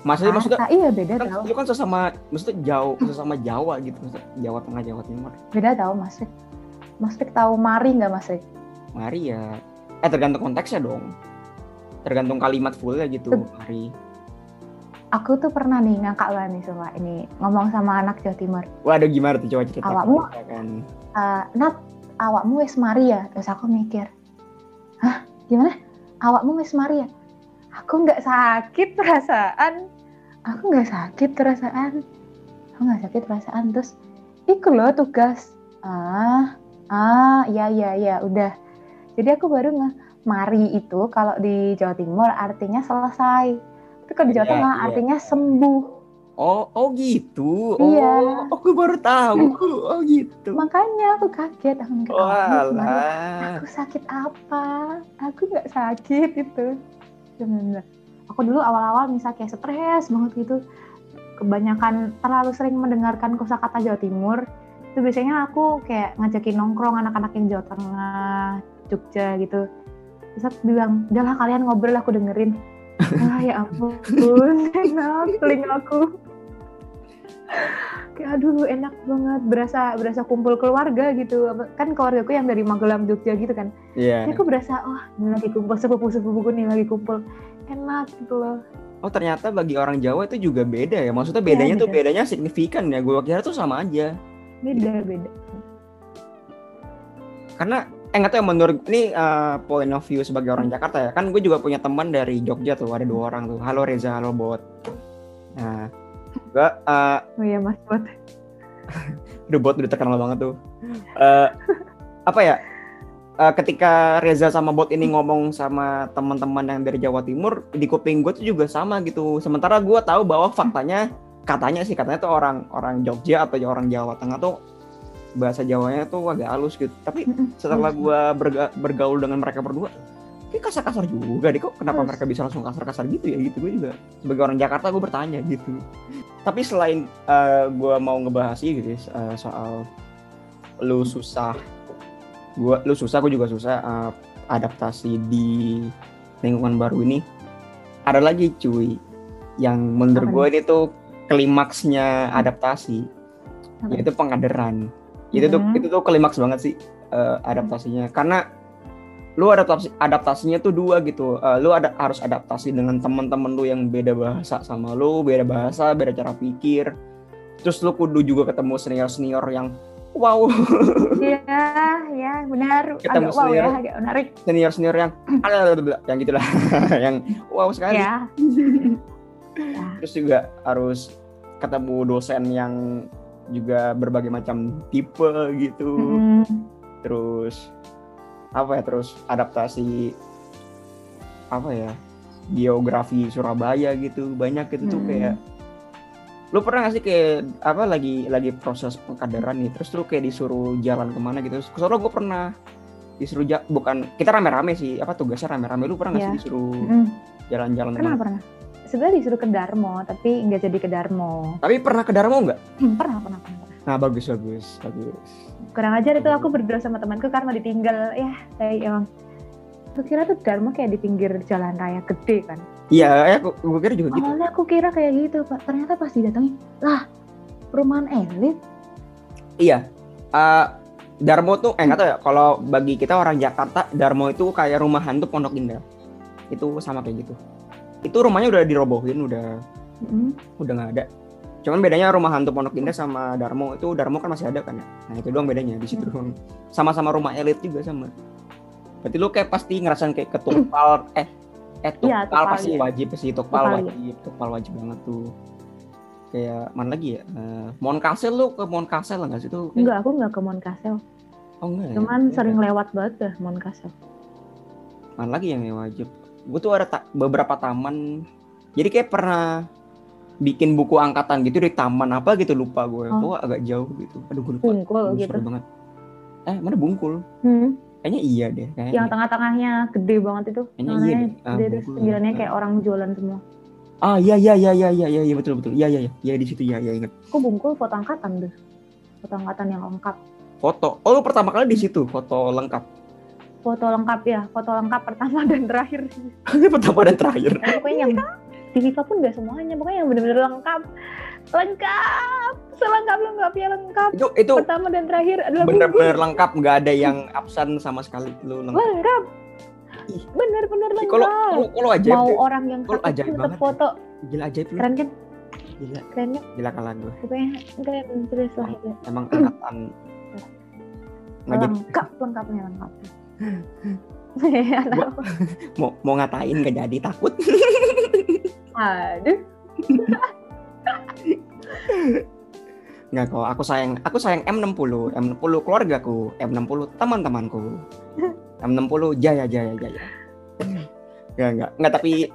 maksudnya iya beda kan, tau. Itu kan sesama Jawa gitu, Jawa Tengah, Jawa Timur. Beda tau Mas Rik. Mas Rik tahu mari nggak Mas Rik? Mari ya. Tergantung konteksnya dong. Tergantung kalimat fullnya gitu, mari. Aku tuh pernah nih ngakak banget nih sama ini ngomong sama anak Jawa Timur. Waduh gimana tuh, coba cerita. Awakmu, kan. Nat, awakmu wis mari ya? Terus aku mikir, hah gimana? Awakmu wis mari ya? Aku nggak sakit perasaan. Terus, iku loh tugas. Ya, udah. Jadi aku baru mari itu kalau di Jawa Timur artinya selesai. Tapi kalau di Jawa Tengah artinya sembuh. Oh gitu. Iya. Aku baru tahu. Oh gitu. Makanya aku kaget. Aku mikir, aku sakit apa? Aku nggak sakit gitu. Bener-bener. Aku dulu awal-awal misalnya kayak stres banget gitu. Kebanyakan terlalu sering mendengarkan kosakata Jawa Timur. Itu biasanya aku kayak ngajakin nongkrong anak-anak yang Jawa Tengah, Jogja gitu. Terus aku bilang, udahlah kalian ngobrol, aku dengerin. Ya ampun, enak telingaku. Kayak aduh enak banget, berasa kumpul keluarga gitu. Kan keluargaku yang dari Magelang, Jogja gitu kan. Iya. Jadi aku berasa, ini lagi kumpul, sepupu-sepupuku nih lagi kumpul. Enak gitu loh. Oh ternyata bagi orang Jawa itu juga beda ya. Maksudnya bedanya tuh bedanya signifikan ya. Gue kira tuh sama aja. Beda. Karena nggak tahu ya, menurut ini point of view sebagai orang Jakarta ya. Kan gue juga punya teman dari Jogja tuh, ada 2 orang tuh. Halo Reza, halo Bot. Nah, gue oh iya Mas Bot. Bot udah terkenal banget tuh. Apa ya? Ketika Reza sama Bot ini ngomong sama teman-teman yang dari Jawa Timur, di kuping gue tuh juga sama gitu. Sementara gue tahu bahwa katanya tuh orang Jogja atau orang Jawa Tengah tuh bahasa Jawanya tuh agak halus gitu. Tapi setelah gue bergaul dengan mereka berdua, kayak kasar-kasar juga deh. Kok kenapa mereka bisa langsung kasar-kasar gitu ya gitu. Gue juga sebagai orang Jakarta gue bertanya gitu. Tapi selain gue mau ngebahas gitu soal lu susah, gue juga susah adaptasi di lingkungan baru ini. Ada lagi cuy yang menurut gue ini tuh klimaksnya adaptasi, yaitu pengaderan. Itu tuh klimaks banget sih adaptasinya, karena lu adaptasinya tuh 2 gitu. Lu harus adaptasi dengan teman-teman lu yang beda bahasa sama lu, beda bahasa, beda cara pikir. Terus lu kudu juga ketemu senior yang wow. Iya, benar. Ketemu agak wow ya, agak menarik. Senior yang gitulah. Yang wow sekali. Ya. Terus juga harus ketemu dosen yang juga berbagai macam tipe gitu. Terus adaptasi geografi Surabaya gitu. Banyak gitu tuh kayak lu pernah gak sih kayak lagi proses pengkaderan nih, terus lu kayak disuruh jalan kemana gitu. Soalnya gue pernah disuruh bukan kita rame-rame sih, tugasnya rame-rame. Lu pernah gak sih disuruh jalan-jalan kemana? Pernah. Sebenarnya disuruh ke Darmo, tapi nggak jadi ke Darmo. Tapi pernah ke Darmo nggak? Pernah. Nah bagus. Kurang ajar itu, aku berdua sama temanku karena ditinggal. Ya, emang. Aku kira tuh Darmo kayak di pinggir jalan raya gede kan. Iya, aku kira juga gitu. Awalnya aku kira kayak gitu, Pak. Ternyata pas didatangi, lah perumahan elit. Iya. Eh, Darmo tuh nggak tahu ya. Kalau bagi kita orang Jakarta, Darmo itu kayak rumah hantu Pondok Indah. Itu sama kayak gitu. Itu rumahnya udah dirobohin, udah nggak ada. Cuman bedanya rumah hantu Pondok Indah sama Darmo itu, Darmo kan masih ada kan ya. Nah itu doang bedanya di situ doang. Sama-sama rumah elit juga sama. Berarti lu kayak pasti ngerasain kayak ketumpal Iya, Tukpal Tukpal, pasti iya. wajib sih, Tukpal Tukpal, wajib, Tukpal wajib banget tuh. Kayak mana lagi ya? Monkasel, lu ke Monkasel nggak sih tuh? Enggak, aku enggak ke Monkasel. Oh enggak ya? Cuman Ya, sering udah. lewat banget deh Monkasel. Mana lagi yang wajib? Gue tuh ada beberapa taman. Jadi kayak pernah bikin buku angkatan gitu di taman apa gitu, lupa gue. Kok agak jauh gitu. Aduh gue lupa. Bungkul Aduh, gitu. seru banget. Mana Bungkul? Kayaknya iya deh. Yang tengah-tengahnya gede banget itu. Kayaknya iya deh. Gede terus pinggirannya kayak orang jualan semua. Iya betul. Iya di situ ya ingat. Aku Bungkul foto angkatan deh. Foto angkatan yang lengkap. Foto. Oh, lu pertama kali di situ foto lengkap. Foto lengkap ya, foto lengkap pertama dan terakhir. Pertama dan terakhir. Pokoknya yang di FIFA pun gak semuanya, pokoknya yang benar-benar lengkap, selengkap-lengkapnya lengkap. Itu pertama dan terakhir adalah benar-benar lengkap, nggak ada yang absen sama sekali. Lu lengkap. Benar-benar lengkap. Kalau ajaib. Mau orang yang sakit ajaib tetap foto. Gila ajaib lu. Keren kan? Gila. Keren kan? Gila kalah gue. Pokoknya keren terus lah itu. Emang angkatan lengkapnya lengkap. mau ngatain nggak jadi, takut. Aduh. Nggak kok, aku sayang M60 keluargaku, M60 teman-temanku, M60 jaya. Nggak tapi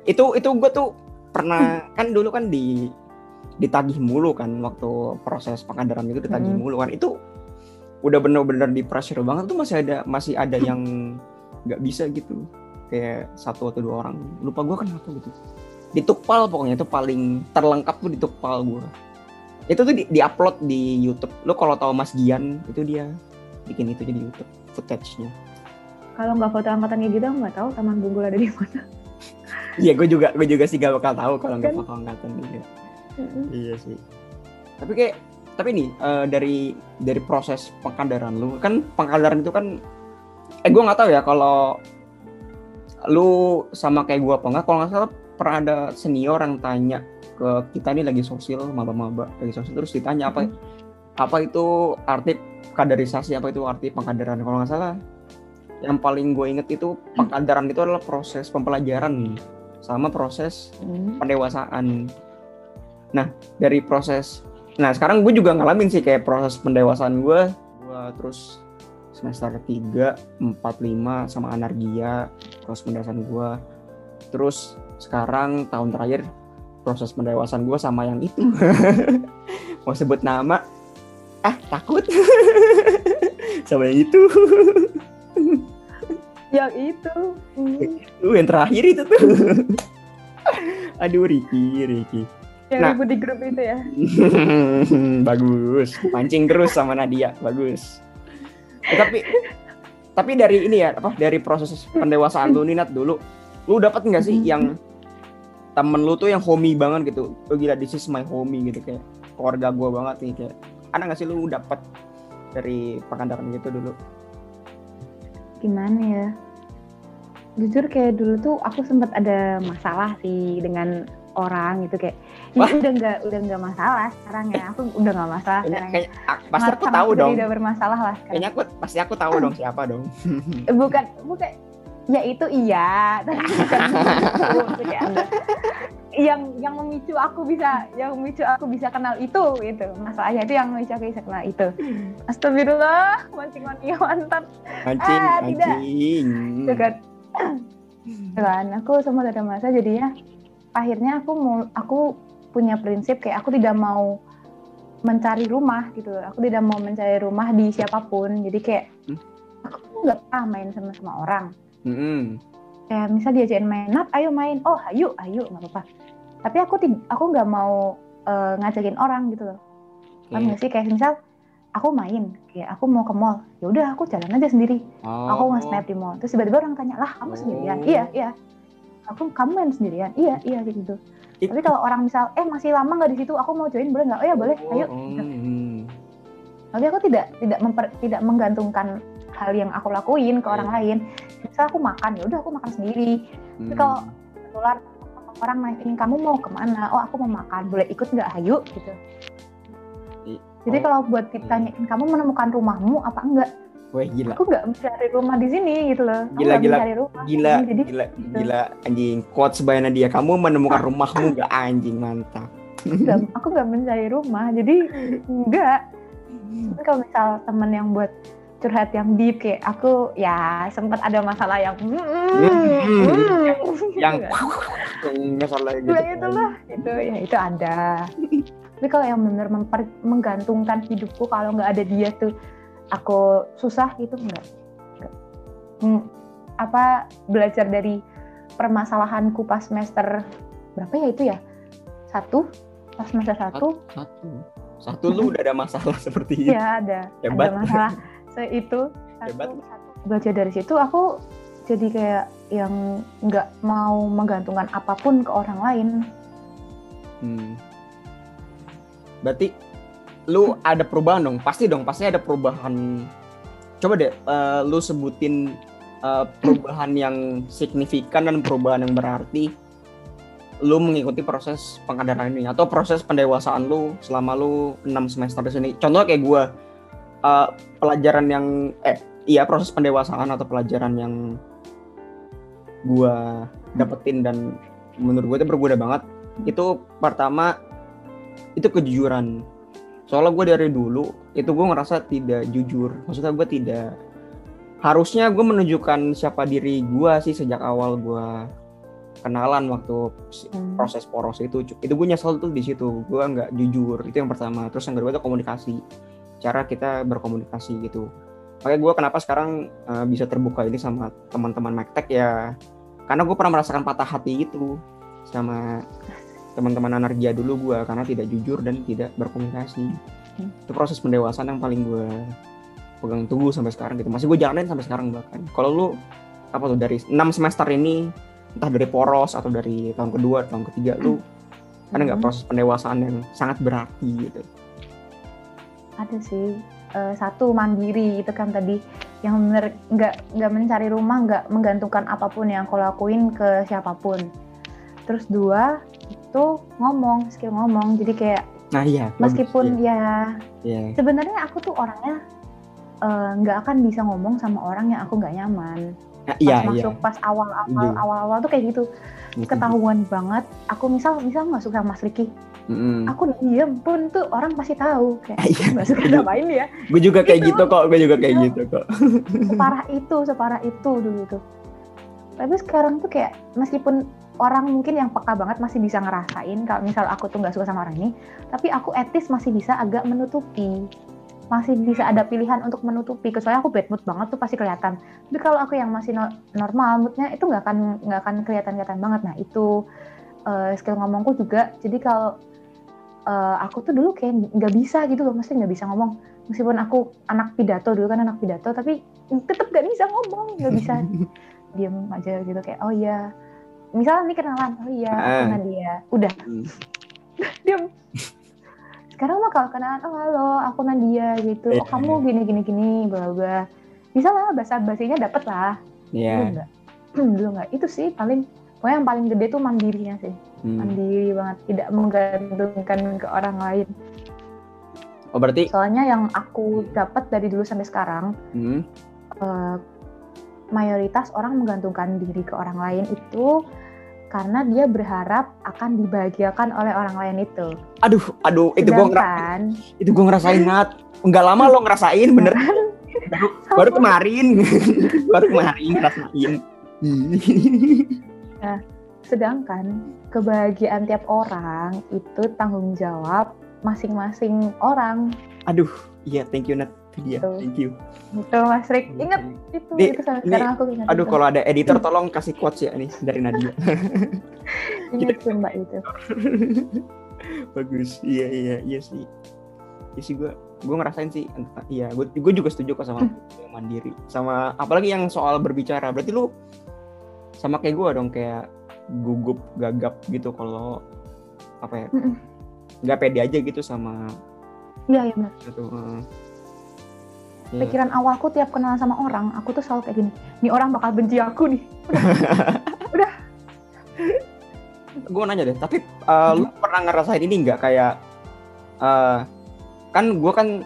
itu gue tuh pernah kan dulu kan ditagih mulu kan waktu proses pengkaderan itu, ditagih mulu kan. Itu udah bener-bener di pressure banget tuh, masih ada yang nggak bisa gitu, kayak 1 atau 2 orang, lupa gue kenapa gitu. Di Tukpal pokoknya itu paling terlengkap tuh, di Tukpal gue. Itu tuh di-upload di YouTube. Lo kalau tahu Mas Gian, itu dia bikin itu di YouTube footage-nya. Kalau nggak foto angkatan kayak gitu, aku nggak tahu Taman Bungkul ada di mana. Iya, gue juga sih gak bakal tahu kalau nggak foto angkatan juga. Iya sih. Tapi nih dari proses pengkaderan lu kan, pengkaderan itu kan gue nggak tahu ya kalau lu sama kayak gue apa enggak. Kalau nggak salah pernah ada senior yang tanya ke kita, nih lagi sosial, maba-maba lagi sosial, terus ditanya apa itu arti kaderisasi, apa itu arti pengkaderan. Kalau nggak salah yang paling gue inget itu pengkaderan itu adalah proses pembelajaran sama proses pendewasaan. Nah dari proses, sekarang gue juga ngalamin sih kayak proses pendewasaan gue terus semester 3, 4, 5 sama anargia, proses pendewasaan gue. Terus sekarang tahun terakhir proses pendewasaan gue sama yang itu. Mau sebut nama takut. Sama yang itu. Yang itu Yang terakhir itu tuh. Aduh Ricky yang ribut di grup itu ya. Bagus, mancing terus sama Nadia, bagus. Tapi dari ini ya, dari proses pendewasaan lu Ninat dulu, lu dapat nggak sih yang temen lu tuh yang homie banget gitu? Oh gila, this is my homie gitu, kayak keluarga gua banget nih, kayak ada nggak sih lu dapat dari pengkaderan gitu dulu? Gimana ya? Jujur kayak dulu tuh aku sempat ada masalah sih dengan orang gitu, kayak udah nggak masalah sekarang ya. Aku udah nggak masalah sekarang. Kayak pasti aku tahu dong. Udah bermasalah lah sekarang. Kayaknya pasti aku tahu dong siapa dong. Bukan. Ya itu iya. Tapi bukan itu kayak ada. Yang memicu aku bisa kenal itu gitu. Masalahnya itu yang memicu aku bisa kenal itu. Astagfirullah, mancing mantap. Mancing. Dekat. Kan aku sempat ada masa jadinya akhirnya aku punya prinsip kayak aku tidak mau mencari rumah gitu. Aku tidak mau mencari rumah di siapapun. Jadi kayak aku nggak pernah main sama orang. Kayak misal diajakin main, Nat, ayo main. Oh, ayo, nggak apa-apa. Tapi aku nggak mau ngajakin orang gitu loh. Paham nggak sih? Kayak misal aku main, kayak aku mau ke mall, ya udah aku jalan aja sendiri. Aku nge-snap di mall. Terus tiba-tiba orang tanya, lah kamu sendirian? Iya. Kamu main sendirian? Iya gitu. Tapi kalau orang misal, masih lama nggak di situ, aku mau join boleh nggak? Oh ya boleh, ayo. Tapi aku tidak menggantungkan hal yang aku lakuin ke orang lain. Misal aku makan, ya udah aku makan sendiri. Tapi kalau kebetulan orang nanyain kamu mau kemana, oh aku mau makan, boleh ikut nggak, hayu gitu. Jadi kalau buat ditanyain kamu menemukan rumahmu apa enggak, wah gila. Aku nggak mencari rumah di sini gitu loh. Gila anjing. Quotes by Nadia, kamu menemukan rumahmu nggak, anjing, mantap. Aku nggak mencari rumah, jadi enggak. Tapi kalau misal temen yang buat curhat yang deep kayak aku, ya sempat ada masalah yang yang masalah gitu. Itulah, itu ada. Tapi kalau yang benar menggantungkan hidupku, kalau nggak ada dia tuh aku susah gitu, enggak. Belajar dari permasalahanku pas semester berapa ya itu ya? Pas semester 1 lu udah ada masalah seperti itu. Ya ada masalah itu satu. Belajar dari situ aku jadi kayak yang nggak mau menggantungkan apapun ke orang lain. Berarti lu ada perubahan dong? Pasti ada perubahan. Coba deh lu sebutin perubahan yang signifikan dan perubahan yang berarti lu mengikuti proses pengkaderan ini atau proses pendewasaan lu selama lu 6 semester di sini. Contohnya kayak gue, pelajaran yang proses pendewasaan atau pelajaran yang gue dapetin dan menurut gue itu berguna banget. Itu pertama, itu kejujuran. Soalnya gue dari dulu itu gue ngerasa tidak jujur. Maksudnya gue tidak, harusnya gue menunjukkan siapa diri gue sih sejak awal gue kenalan waktu proses poros itu gue nyesel tuh di situ, gue nggak jujur. Itu yang pertama. Terus yang kedua itu komunikasi, cara kita berkomunikasi gitu. Makanya gue kenapa sekarang bisa terbuka ini sama teman-teman Mektek ya, karena gue pernah merasakan patah hati itu sama teman-teman Anargia dulu gue, karena tidak jujur dan tidak berkomunikasi. Itu proses pendewasaan yang paling gue pegang teguh sampai sekarang gitu, masih gue jalanin sampai sekarang bahkan. Kalau lu apa tuh dari 6 semester ini, entah dari poros atau dari tahun kedua, tahun ketiga, lu ada nggak proses pendewasaan yang sangat berarti gitu? Ada sih. Satu, mandiri itu kan tadi, yang bener nggak mencari rumah, nggak menggantungkan apapun yang aku lakuin ke siapapun. Terus 2 itu skill ngomong. Jadi kayak meskipun sebenarnya aku tuh orangnya nggak akan bisa ngomong sama orang yang aku nggak nyaman. Pas awal-awal tuh kayak gitu, ketahuan banget. Aku misal nggak suka Mas Riki, aku diem pun tuh orang pasti tahu kayak nggak suka ngapain ya. Gue juga kayak gitu kok. Separah itu dulu tuh. Tapi sekarang tuh kayak meskipun orang mungkin yang peka banget masih bisa ngerasain kalau misal aku tuh nggak suka sama orang ini, tapi aku etis masih bisa agak menutupi. Masih bisa ada pilihan untuk menutupi, kecuali aku bad mood banget tuh pasti kelihatan. Tapi kalau aku yang masih normal moodnya itu nggak akan kelihatan banget. Nah itu skill ngomongku juga. Jadi kalau aku tuh dulu kayak nggak bisa gitu loh, mesti nggak bisa ngomong. Meskipun aku anak pidato dulu kan, tapi tetap nggak bisa ngomong, nggak bisa diem aja gitu kayak oh iya. Misalnya nih kenalan, oh iya aku Nadia, udah diem. Sekarang mah kalau kenalan, oh halo, aku Nadia gitu. Oh kamu gini, bla bla. Bisa lah, basa-basinya dapet lah. Iya. Dulu nggak. Itu sih pokoknya yang paling gede tuh mandirinya sih. Mandiri banget, tidak menggantungkan ke orang lain. Oh berarti? Soalnya yang aku dapat dari dulu sampai sekarang, mayoritas orang menggantungkan diri ke orang lain itu karena dia berharap akan dibahagiakan oleh orang lain itu. Aduh, itu gue ngerasain Nat. Enggak lama lo ngerasain, bener. baru kemarin ngerasain. Nah, sedangkan kebahagiaan tiap orang itu tanggung jawab masing-masing orang. Aduh, iya, thank you Nat. Thank you. Itu Mas Rik, ingat itu sampai sekarang aku ingat. Aduh, kalau ada editor tolong kasih quotes ya nih dari Nadia. Ingat tuh Mbak itu. Bagus, iya sih. Iya sih gue ngerasain sih. Iya, gue juga setuju kok sama mandiri. Sama apalagi yang soal berbicara. Berarti lu sama kayak gue dong, kayak gugup, gagap gitu kalau apa ya? Nggak pede aja gitu sama. Iya benar. Gitu. Pikiran awalku tiap kenalan sama orang, aku tuh selalu kayak gini, nih orang bakal benci aku nih. Udah. Gue nanya deh, tapi lu pernah ngerasain ini nggak kayak kan gue kan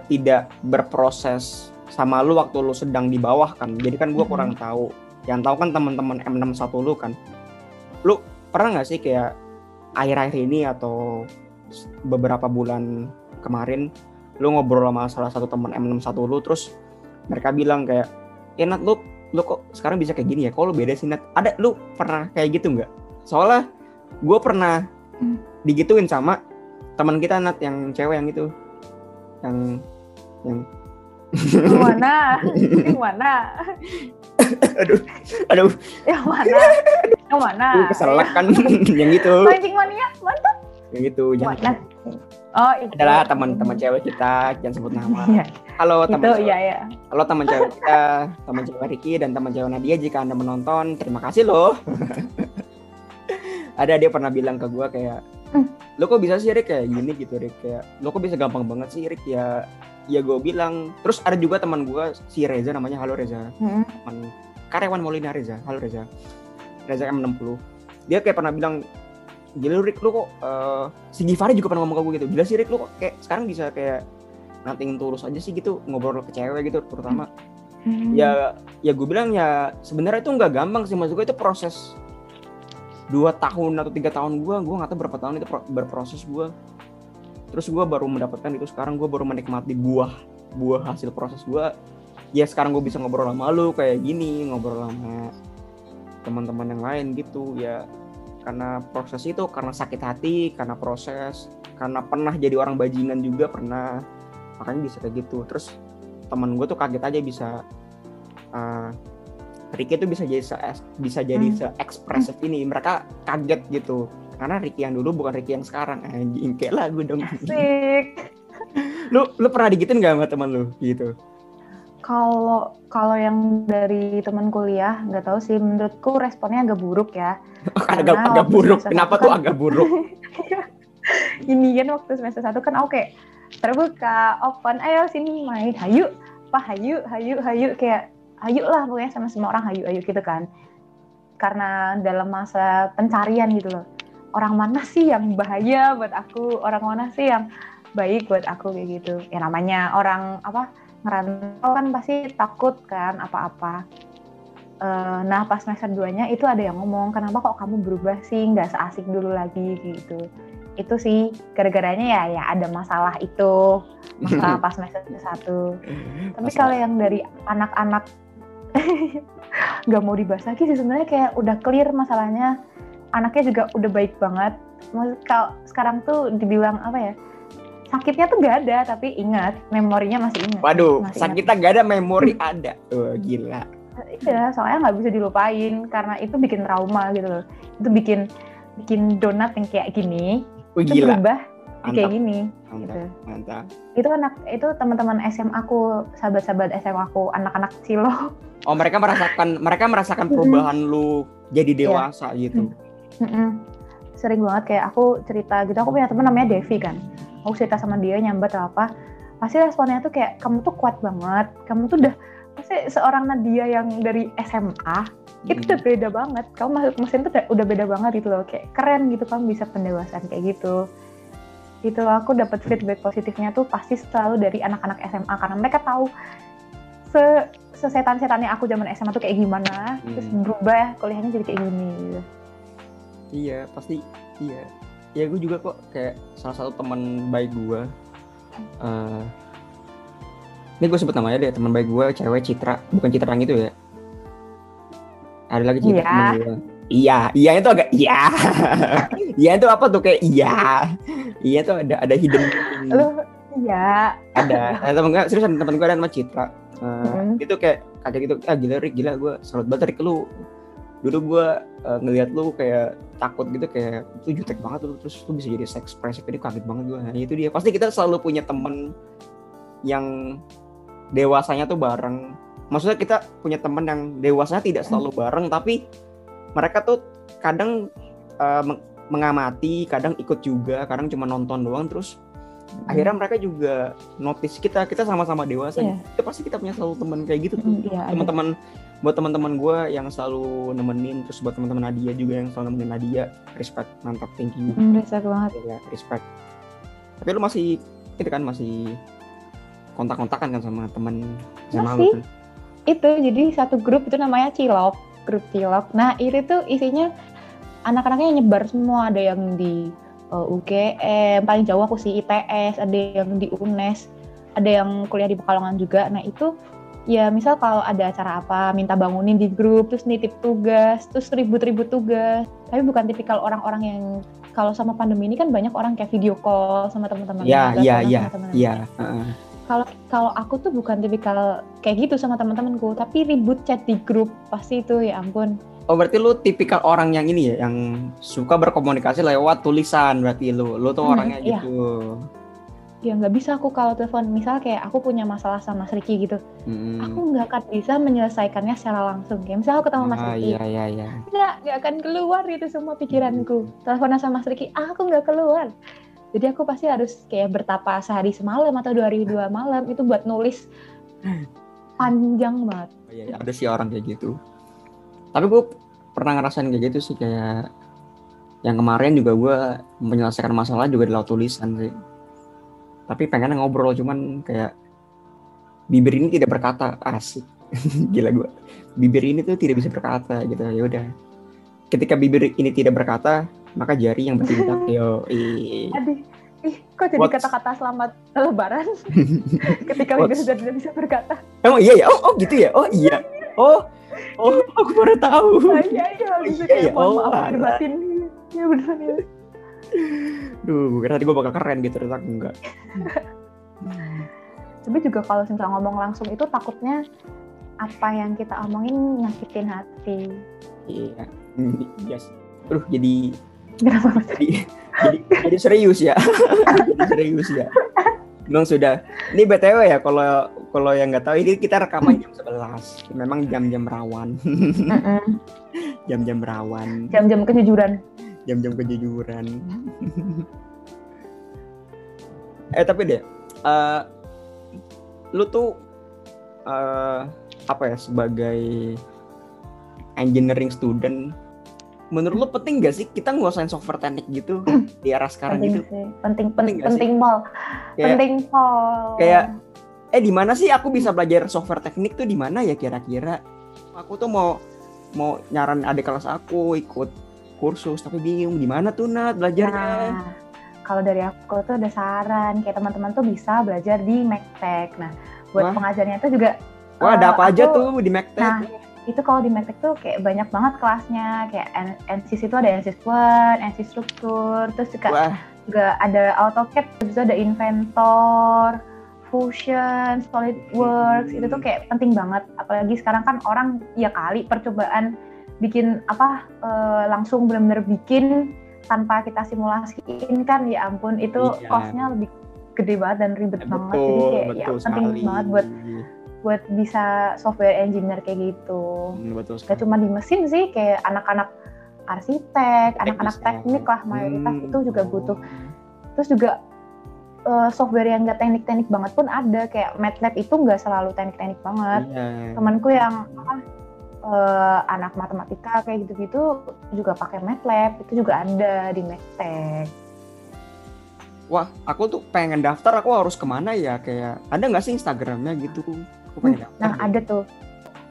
tidak berproses sama lu waktu lu sedang di bawah kan, jadi kan gue kurang tahu. Yang tahu kan teman-teman M61 lu kan. Lu pernah nggak sih kayak akhir-akhir ini atau beberapa bulan kemarin lu ngobrol sama salah satu teman M61 lu, terus mereka bilang kayak, Nat, lu kok sekarang bisa kayak gini ya? Kok lu beda sih, Nat? Ada, lu pernah kayak gitu nggak? Soalnya gue pernah digituin sama teman kita, Nat, yang cewek yang itu, yang mana? Yang mana? aduh, Yang mana? Keselak kan, yang gitu. Mancing mania, mantap. Yang gitu, Mana? Oh, itu adalah teman-teman cewek kita, jangan sebut nama. Iya. Halo teman Itu cewek. Halo teman cewek kita, teman cewek Ricky dan teman cewek Nadia, jika Anda menonton, terima kasih loh. Ada dia pernah bilang ke gue kayak, lo kok bisa sih Rick kayak gini gitu, Rick, kayak lo kok bisa gampang banget sih Rick, ya gue bilang. Terus ada juga teman gue si Reza namanya, halo Reza, teman karyawan Molina Reza, halo Reza M60. Dia kayak pernah bilang, gila Rick, lu kok si Givari juga pernah ngomong ke gue gitu, gila sih Rick, lu kok kayak sekarang bisa kayak nothing tulus aja sih gitu ngobrol ke cewek gitu terutama. Ya gue bilang ya sebenarnya itu nggak gampang sih, maksud gue itu proses 2 tahun atau 3 tahun gue nggak tahu berapa tahun itu berproses gue. Terus gue baru mendapatkan itu, sekarang gue baru menikmati buah hasil proses gue. Ya sekarang gue bisa ngobrol sama lu kayak gini, ngobrol sama teman-teman yang lain gitu ya. Karena proses itu, karena sakit hati, karena proses, karena pernah jadi orang bajingan juga pernah, makanya bisa kayak gitu. Terus teman gue tuh kaget aja bisa Ricky tuh bisa jadi se-ekspresif ini. Mereka kaget gitu karena Ricky yang dulu bukan Ricky yang sekarang. Anjing, kayak lagu dong. Asik. Lu pernah digituin gak sama teman lu gitu? Kalau yang dari teman kuliah, nggak tahu sih, menurutku responnya agak buruk ya. Agak buruk. Kenapa tuh agak buruk? Ini kan waktu semester 1 kan oke, terbuka, open, ayo sini main, hayu, kayak hayu lah pokoknya, sama semua orang hayu gitu kan. Karena dalam masa pencarian gitu loh. Orang mana sih yang bahaya buat aku? Orang mana sih yang baik buat aku kayak gitu. Ya namanya orang ngerantau kan pasti takut kan apa-apa. Nah pas semester 2-nya itu ada yang ngomong, kenapa kok kamu berubah sih, nggak seasik dulu lagi gitu. Itu sih gara-garanya ya ada masalah itu, masalah pas semester 1. Tapi kalau yang dari anak-anak nggak mau dibahas lagi sih sebenarnya, kayak udah clear masalahnya. Anaknya juga udah baik banget. Kalau sekarang tuh dibilang apa ya, sakitnya tuh gak ada, tapi ingat, memorinya masih ingat. Waduh, sakitnya gak ada, memori ada. Gila. Iya, soalnya gak bisa dilupain, karena itu bikin trauma gitu loh. Itu bikin donat yang kayak gini, itu berubah kayak gini. Mantap. Itu teman-teman SMA aku, sahabat-sahabat SMA aku, anak-anak Cilo. Oh, mereka merasakan perubahan lu jadi dewasa gitu. Sering banget kayak aku cerita gitu, aku punya teman namanya Devi kan. Aku cerita sama dia nyambat atau apa, pasti responnya tuh kayak, kamu tuh kuat banget, kamu tuh udah, pasti seorang Nadia yang dari SMA itu udah beda banget, kamu mesin tuh udah beda banget gitu loh, kayak keren gitu, kamu bisa pendewasaan kayak gitu. Gitu loh, aku dapat feedback positifnya tuh pasti selalu dari anak-anak SMA, karena mereka tahu sesetan-setannya aku zaman SMA tuh kayak gimana, terus berubah ya kuliahnya jadi kayak gini gitu. Iya, pasti iya. Ya gue juga kok kayak salah satu teman baik gue. Ini gue sebut namanya deh, teman baik gue cewek, Citra, bukan Citra yang itu ya. Ada lagi Citra teman gue. Iya itu agak iya. Iya itu apa tuh kayak iya. Iya tuh ada hidden. Lu iya. Ada teman gue ada nama Citra. Itu kayak kaget gitu. Gila Rick, gila gue salut banget Rick, lu. Dulu gue ngelihat lu kayak takut gitu, kayak itu jutek banget lu, terus lu bisa jadi se-ekspresif, ini kaget banget gue. Nah itu dia, pasti kita selalu punya temen yang dewasanya tuh bareng. Maksudnya kita punya temen yang dewasanya tidak selalu bareng, tapi mereka tuh kadang mengamati, kadang ikut juga, kadang cuma nonton doang, terus akhirnya mereka juga notice kita sama-sama dewasa. Iya. Itu pasti kita punya selalu teman kayak gitu tuh. Iya, ada. Teman-teman, buat teman-teman gue yang selalu nemenin, terus buat teman-teman Nadia juga yang selalu nemenin Nadia, respect, mantap, thank you. Respect banget. Ya, respect. Tapi lu masih itu kan masih kontak-kontakan kan sama teman SMA lu Masih. kan? Itu jadi satu grup itu namanya Cilok, grup Cilok. Nah, itu tuh isinya anak-anaknya nyebar semua, ada yang di UGM, paling jauh aku sih ITS, ada yang di UNES, ada yang kuliah di Pekalongan juga. Nah, itu ya misal kalau ada acara apa, minta bangunin di grup, terus nitip tugas, terus ribut-ribut tugas. Tapi bukan tipikal orang-orang yang kalau sama pandemi ini kan banyak orang kayak video call sama teman-teman. Iya. Kalau aku tuh bukan tipikal kayak gitu sama teman-temanku, tapi ribut chat di grup pasti itu, ya ampun. Oh, berarti lu tipikal orang yang ini ya, yang suka berkomunikasi lewat tulisan, berarti lu tuh orangnya iya. gitu. Ya nggak bisa aku kalau telepon, misal kayak aku punya masalah sama Mas Riki gitu, aku nggak akan bisa menyelesaikannya secara langsung. Kayak misal aku ketemu Mas Riki, Iya. nggak akan keluar itu semua pikiranku. Teleponan sama Mas Riki, aku nggak keluar. Jadi aku pasti harus kayak bertapa sehari semalam atau 2 hari 2 malam itu buat nulis panjang banget. Oh, iya, ada sih orang kayak gitu. Tapi gue pernah ngerasain kayak gitu sih, kayak yang kemarin juga gue menyelesaikan masalah juga lewat tulisan sih. Tapi pengen ngobrol, cuman kayak bibir ini tidak berkata, asik. Gila gue. Bibir ini tuh tidak bisa berkata gitu. Ya udah. Ketika bibir ini tidak berkata, maka jari yang bertindak. Aduh, kok jadi kata-kata selamat lebaran? Ketika bibir sudah tidak bisa berkata. Emang iya ya? Oh gitu ya? Oh iya. Oh, aku baru tahu. Iya, bisa kayak mohon maaf batin. Iya beneran ya. Duh, tadi gue bakal keren gitu, ternyata enggak. Tapi juga kalau misalnya ngomong langsung itu takutnya apa yang kita omongin nyakitin hati. Iya, yes. Jadi Kenapa? serius ya. Jadi serius ya. Memang sudah. Ini BTW ya, kalau yang nggak tahu, ini kita rekaman jam 11. Memang jam-jam rawan. Jam-jam rawan. Jam-jam kejujuran. Jam-jam kejujuran. Tapi deh, lu tuh apa ya, sebagai engineering student, menurut lu penting gak sih kita nguasain software teknik gitu di era sekarang penting gitu? Sih. Penting pol. Kayak, penting pol. Kayak di mana sih aku bisa belajar software teknik tuh, di mana ya kira-kira? Aku tuh mau nyaran adik kelas aku ikut kursus, tapi bingung di mana tuh Nat belajarnya. Nah, kalau dari aku tuh ada saran, kayak teman-teman tuh bisa belajar di MacTech. Nah, buat pengajarnya itu juga ada apa aja tuh di MacTech? Nah, itu kalau di MacTech tuh kayak banyak banget kelasnya, kayak NSys itu ada NSys One, NSys Struktur, terus juga ada AutoCAD, terus ada Inventor, Fusion, SolidWorks. Itu tuh kayak penting banget, apalagi sekarang kan orang ya kali percobaan bikin langsung benar-benar bikin tanpa kita simulasiin kan, ya ampun itu cost-nya lebih gede banget dan ribet banget. Jadi kayak penting banget buat bisa software engineer kayak gitu. Gak cuma di mesin sih, kayak anak-anak arsitek, anak-anak teknik lah mayoritas itu juga butuh. Terus juga software yang gak teknik-teknik banget pun ada, kayak MATLAB itu gak selalu teknik-teknik banget. Temanku yang anak matematika kayak gitu-gitu juga pakai MATLAB, itu juga ada di MacTech. Wah, aku tuh pengen daftar, aku harus kemana ya? Kayak ada nggak sih Instagramnya gitu? Aku pengen daftar. Nah, ada tuh.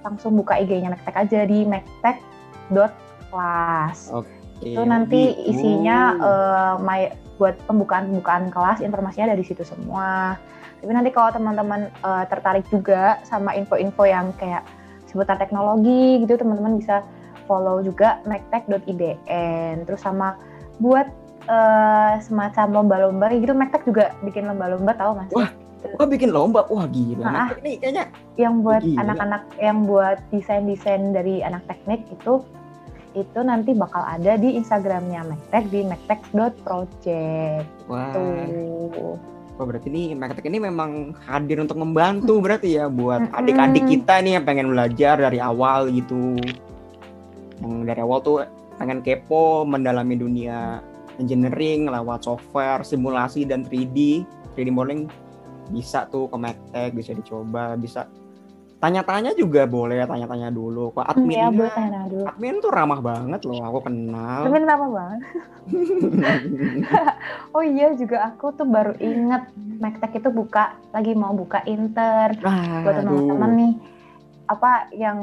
Langsung buka IG-nya MacTech aja di mactech.class. Itu nanti isinya buat pembukaan kelas, informasinya dari situ semua. Tapi nanti kalau teman-teman tertarik juga sama info-info yang kayak seputar teknologi gitu, teman-teman bisa follow juga mactech.idn. Terus sama buat semacam lomba-lomba gitu, MacTech juga bikin lomba-lomba, tahu Mas? Wah, bikin lomba, wah gila. MacTech ini kayaknya yang buat anak-anak, yang buat desain-desain dari anak teknik itu nanti bakal ada di Instagramnya MacTech di mactech.project. Wah. Wah, berarti ini MacTech ini memang hadir untuk membantu berarti ya buat adik-adik kita nih yang pengen belajar dari awal gitu. Yang dari awal tuh pengen kepo mendalami dunia engineering lewat software, simulasi dan 3D. 3D modeling bisa tuh ke Mektek, bisa dicoba, bisa tanya-tanya juga boleh, tanya-tanya dulu. Kok Ya, boleh adminnya, tanya dulu. admin tuh ramah banget loh, aku kenal. Tapi kenapa banget? Oh iya, juga aku tuh baru inget Mektek itu lagi mau buka intern buat teman-teman Aduh. nih, yang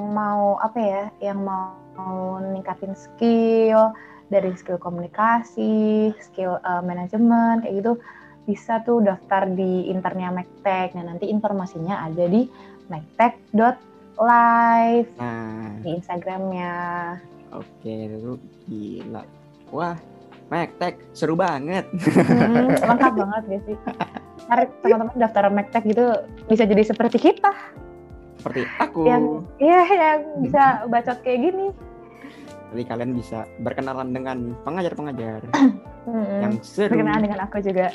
mau ningkatin skill dari skill komunikasi, skill manajemen kayak gitu, bisa tuh daftar di internnya Mektek. Nah, nanti informasinya ada di mektek.live di Instagramnya. Oke, itu gila. Wah, Mektek seru banget. Lengkap banget gak sih? Ntar teman-teman daftar Mektek gitu bisa jadi seperti kita. Seperti aku. Yang bisa bacot kayak gini. Jadi kalian bisa berkenalan dengan pengajar-pengajar yang seru. Berkenalan dengan aku juga.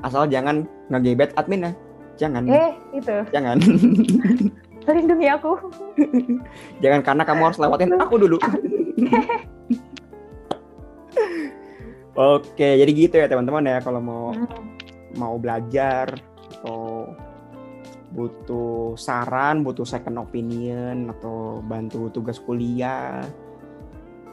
Asal jangan ngegebet admin ya. Jangan. Itu. Jangan. Lindungi aku. Jangan karena kamu harus lewatin aku dulu. Oke, jadi gitu ya teman-teman ya, kalau mau belajar atau butuh saran, butuh second opinion atau bantu tugas kuliah,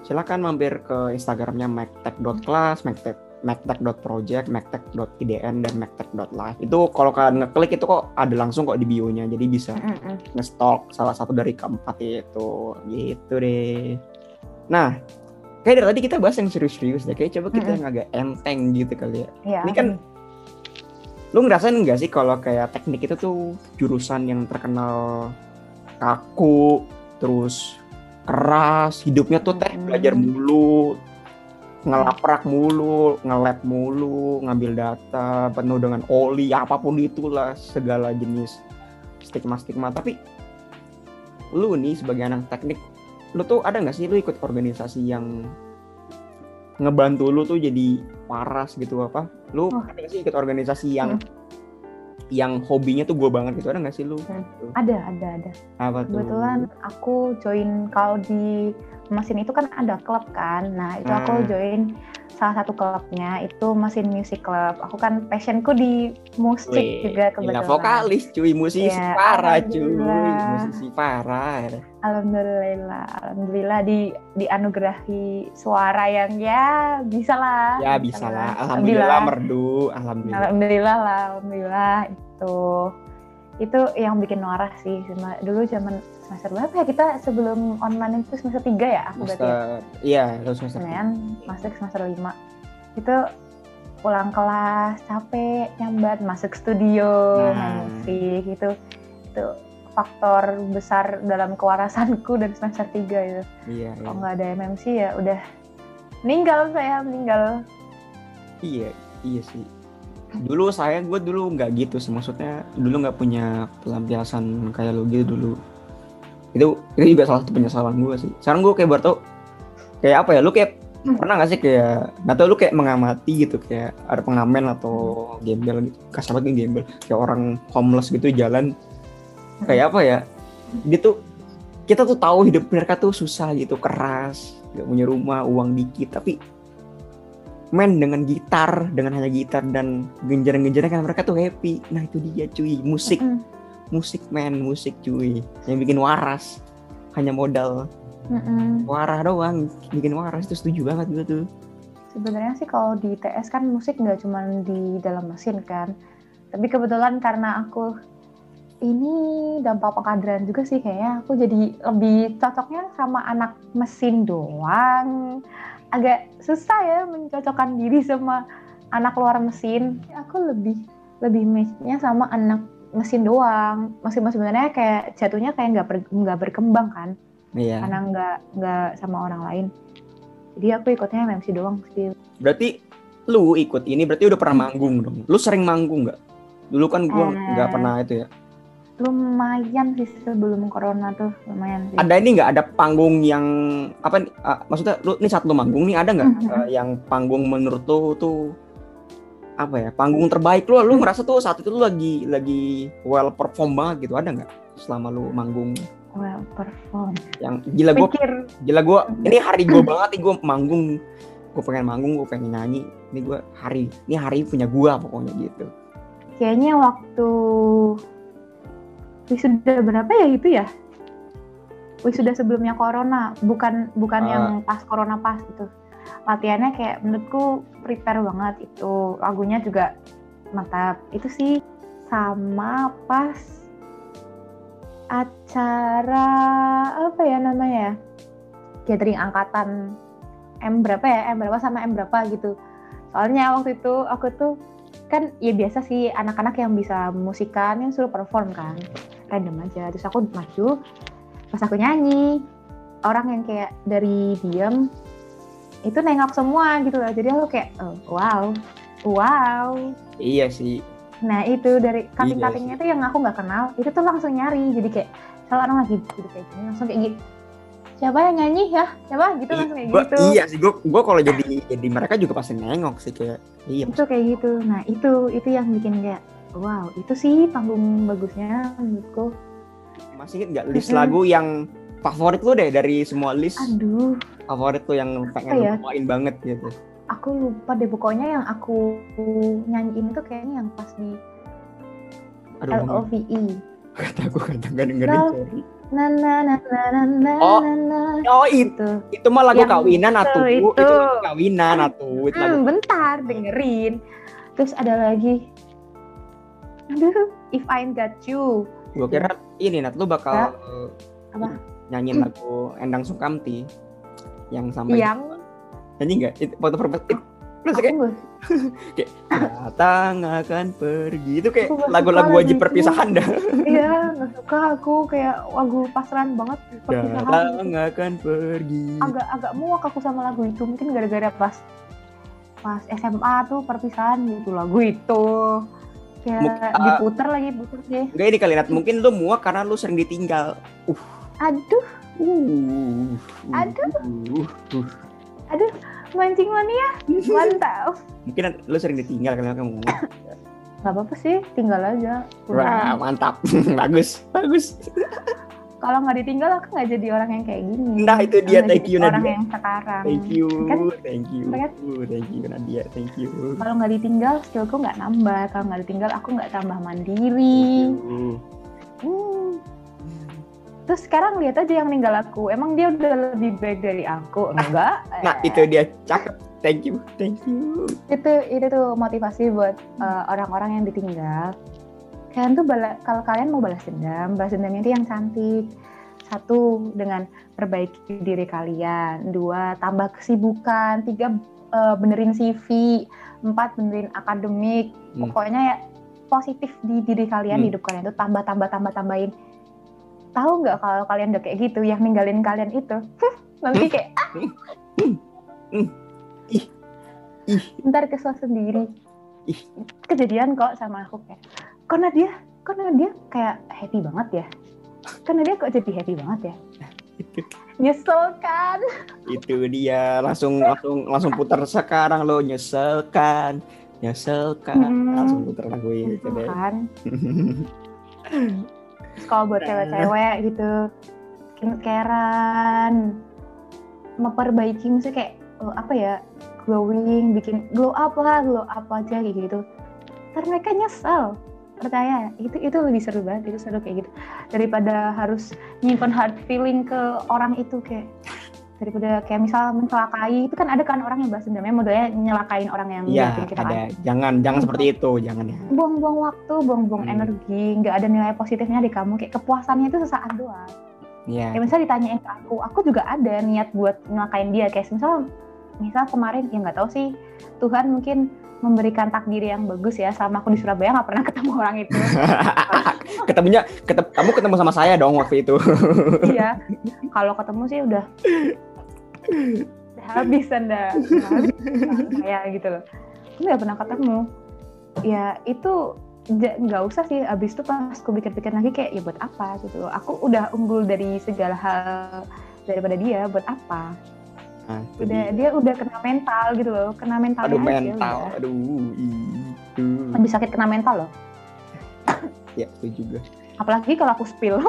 silakan mampir ke Instagramnya mektek.class, mektek.project, mektek.idn, dan mektek.live. Itu kalau kalian ngeklik itu kok ada langsung kok di bio-nya, jadi bisa nge-stalk salah satu dari keempat itu, gitu deh. Nah, kayak dari tadi kita bahas yang serius-serius deh, kayak coba kita yang agak enteng gitu kali ya. Ini kan lu ngerasain nggak sih kalau kayak teknik itu tuh jurusan yang terkenal kaku, terus keras, hidupnya tuh belajar mulu, ngelaprak mulu, nge-lab mulu, ngambil data, penuh dengan oli, apapun itulah, segala jenis stigma-stigma. Tapi lu nih sebagai anak teknik, lu tuh ada nggak sih lu ikut organisasi yang ngebantu lu tuh jadi waras gitu apa? Lu ada nggak sih ikut organisasi yang hobinya tuh gue banget gitu, ada nggak sih lu? Ada. Apa tuh? Kebetulan aku join, kalau di mesin itu kan ada klub kan. Nah, itu aku join salah satu klubnya, itu Mesin Music Club. Aku kan passionku di musik juga kebetulan. Vokalis cuy, musisi parah cuy. Musisi parah. Alhamdulillah dianugerahi suara yang ya bisa lah. Ya bisa lah. Alhamdulillah merdu. Alhamdulillah itu yang bikin norak sih. Dulu zaman semester berapa ya kita sebelum online itu, semester 3 ya aku berarti ya? Iya, itu semester 3. Masuk semester 5 itu pulang kelas capek, nyambat, masuk studio, main musik, itu faktor besar dalam kewarasanku dari semester 3 itu. Iya. Kalau nggak ada MMC ya udah meninggal. Iya sih. Gue dulu nggak gitu sih, maksudnya dulu nggak punya pelampiasan kayak lo gitu dulu. Itu juga salah satu penyesalan gue sih. Sekarang gue kayak baru tau kayak apa ya, lu kayak pernah nggak sih kayak nggak tau lu kayak mengamati gitu, kayak ada pengamen atau gembel gitu, kasar banget gembel, kayak orang homeless gitu jalan, kayak apa ya, kita tuh tahu hidup mereka tuh susah gitu, keras, nggak punya rumah, uang dikit, tapi main dengan hanya gitar dan genjreng-genjreng kan mereka tuh happy. Nah itu dia cuy, musik cuy, yang bikin waras, hanya modal warah doang bikin waras. Itu setuju banget gue tuh. Sebenarnya sih kalau di TS kan musik nggak cuma di dalam mesin kan, tapi kebetulan karena aku ini dampak pengkaderan juga sih, kayaknya aku jadi lebih cocoknya sama anak mesin doang. Agak susah ya mencocokkan diri sama anak luar mesin. Aku lebih match-nya sama anak mesin doang. Mesin sebenarnya kayak jatuhnya kayak nggak berkembang kan. Iya. Karena nggak sama orang lain. Jadi aku ikutnya MMC doang sih. Berarti lu ikut ini berarti udah pernah manggung dong. Lu sering manggung nggak? Dulu kan gue nggak pernah itu ya. Lumayan sih sebelum corona tuh, lumayan sih. Ada ini nggak, ada panggung yang apa? Maksudnya lu ini saat lu manggung nih ada nggak yang panggung menurut lu tuh apa ya? Panggung terbaik lu ngerasa tuh saat itu lu lagi well perform banget gitu, ada nggak selama lu manggung? Well perform. Yang gila gue ini hari gue banget nih, gue manggung gue pengen manggung, gue pengen nyanyi, ini hari punya gue pokoknya gitu. Kayaknya waktu wisuda berapa ya itu ya? Wisuda sebelumnya corona, bukan yang pas corona pas itu. Latihannya kayak menurutku prepare banget itu. Lagunya juga mantap. Itu sih sama pas acara apa ya namanya? Gathering angkatan M berapa sama M berapa gitu. Soalnya waktu itu aku tuh kan ya biasa sih anak-anak yang bisa musikan yang suruh perform kan. Random aja. Terus aku maju, pas aku nyanyi, orang yang kayak dari diam itu nengok semua gitu loh. Jadi aku kayak wow. Iya sih. Nah itu dari cutting-cuttingnya tuh yang aku nggak kenal, itu tuh langsung nyari. Jadi kayak salah orang lagi gitu kayak gini, langsung kayak gitu. Siapa yang nyanyi ya? Siapa gitu langsung kayak gitu. Iya sih, gue kalau jadi mereka juga pasti nengok sih kayak. Iya. Itu kayak gitu. Nah itu yang bikin kayak wow, itu sih panggung bagusnya menurutku. Masih inget gak list lagu yang favorit lu deh dari semua list? Aduh. Favorit lu yang pengen lu bawain banget gitu. Aku lupa deh, pokoknya yang aku nyanyiin tuh kayaknya yang pas di LOVE. Kata gak dengerin, sorry. Oh itu mah lagu kawinan atuh. Itu lagu kawinan atuh. Bentar, dengerin. Terus ada lagi. Aduh, If I Ain't Got You. Gue kira ini Nat, lu bakal nyanyiin Hmm. lagu Endang Sukamti yang sampai nyanyi nggak? Itu foto perfect. Terus kayak datang akan pergi, itu kayak lagu-lagu wajib perpisahan dah. Iya, nggak suka aku, kayak lagu pasaran banget. Datang akan pergi. Agak muak aku sama lagu itu, mungkin gara-gara pas SMA tuh perpisahan gitu lagu itu. Kayak diputer deh. Enggak, ini kali Nat, mungkin lu muak karena lu sering ditinggal. Aduh, mancing mania, mantap. Mungkin lu sering ditinggal karena kamu muak. Gak apa-apa sih, tinggal aja. Wah, mantap, bagus. Kalau nggak ditinggal aku nggak jadi orang yang kayak gini. Nah itu dia, thank you Nadia. Orang Nadia. yang sekarang. Thank you Kan? Nadia, thank you. Kalau nggak ditinggal skillku nggak nambah. Kalau nggak ditinggal aku nggak tambah mandiri. Terus sekarang lihat aja yang ninggal aku. Emang dia udah lebih baik dari aku? Enggak. Nah itu dia, cakep. Thank you. Itu tuh motivasi buat orang-orang yang ditinggal. Kalian tuh kalau kalian mau balas dendamnya itu yang cantik. 1, dengan perbaiki diri kalian. 2, tambah kesibukan. 3, benerin CV. 4, benerin akademik. Pokoknya ya positif di diri kalian, hidup kalian tuh tambahin. Tahu nggak kalau kalian udah kayak gitu, yang ninggalin kalian itu nanti kayak ntar kesel sendiri. Kejadian kok sama aku kayak karena dia kayak happy banget ya, karena dia kok jadi happy banget ya. Nyesel kan? Itu dia, langsung putar sekarang lo, nyesel kan langsung putar lagu itu deh kan. Kalau buat cewek-cewek gitu, skincare-an, memperbaiki misalnya kayak glowing, bikin glow up aja kayak gitu. Ntar mereka nyesel, percaya. Itu lebih seru banget, itu seru kayak gitu. Daripada harus nyimpen hard feeling ke orang itu, kayak daripada kayak misal mencelakai, itu kan ada kan orang yang balas dendamnya modalnya nyelakain orang yang bikin kita ada. Jangan seperti itu, jangan ya. Buang-buang waktu, buang-buang energi, nggak ada nilai positifnya di kamu, kayak kepuasannya itu sesaat doang. Iya. Kayak misal ditanyain ke aku juga ada niat buat nyelakain dia, kayak misal kemarin, ya nggak tahu sih, Tuhan mungkin memberikan takdir yang bagus ya, sama aku di Surabaya nggak pernah ketemu orang itu. Kamu ketemu sama saya dong waktu itu. Iya, kalau ketemu sih udah habis kayak gitu loh. Aku nggak pernah ketemu. Ya itu nggak usah sih. Abis itu pas aku pikir-pikir lagi kayak ya buat apa gitu loh. Aku udah unggul dari segala hal daripada dia, buat apa? Nah, dia udah kena mental gitu loh, kena mentalnya aduh, aja. Mental, udah. Itu lebih sakit kena mental loh. Ya itu juga. Apalagi kalau aku spill.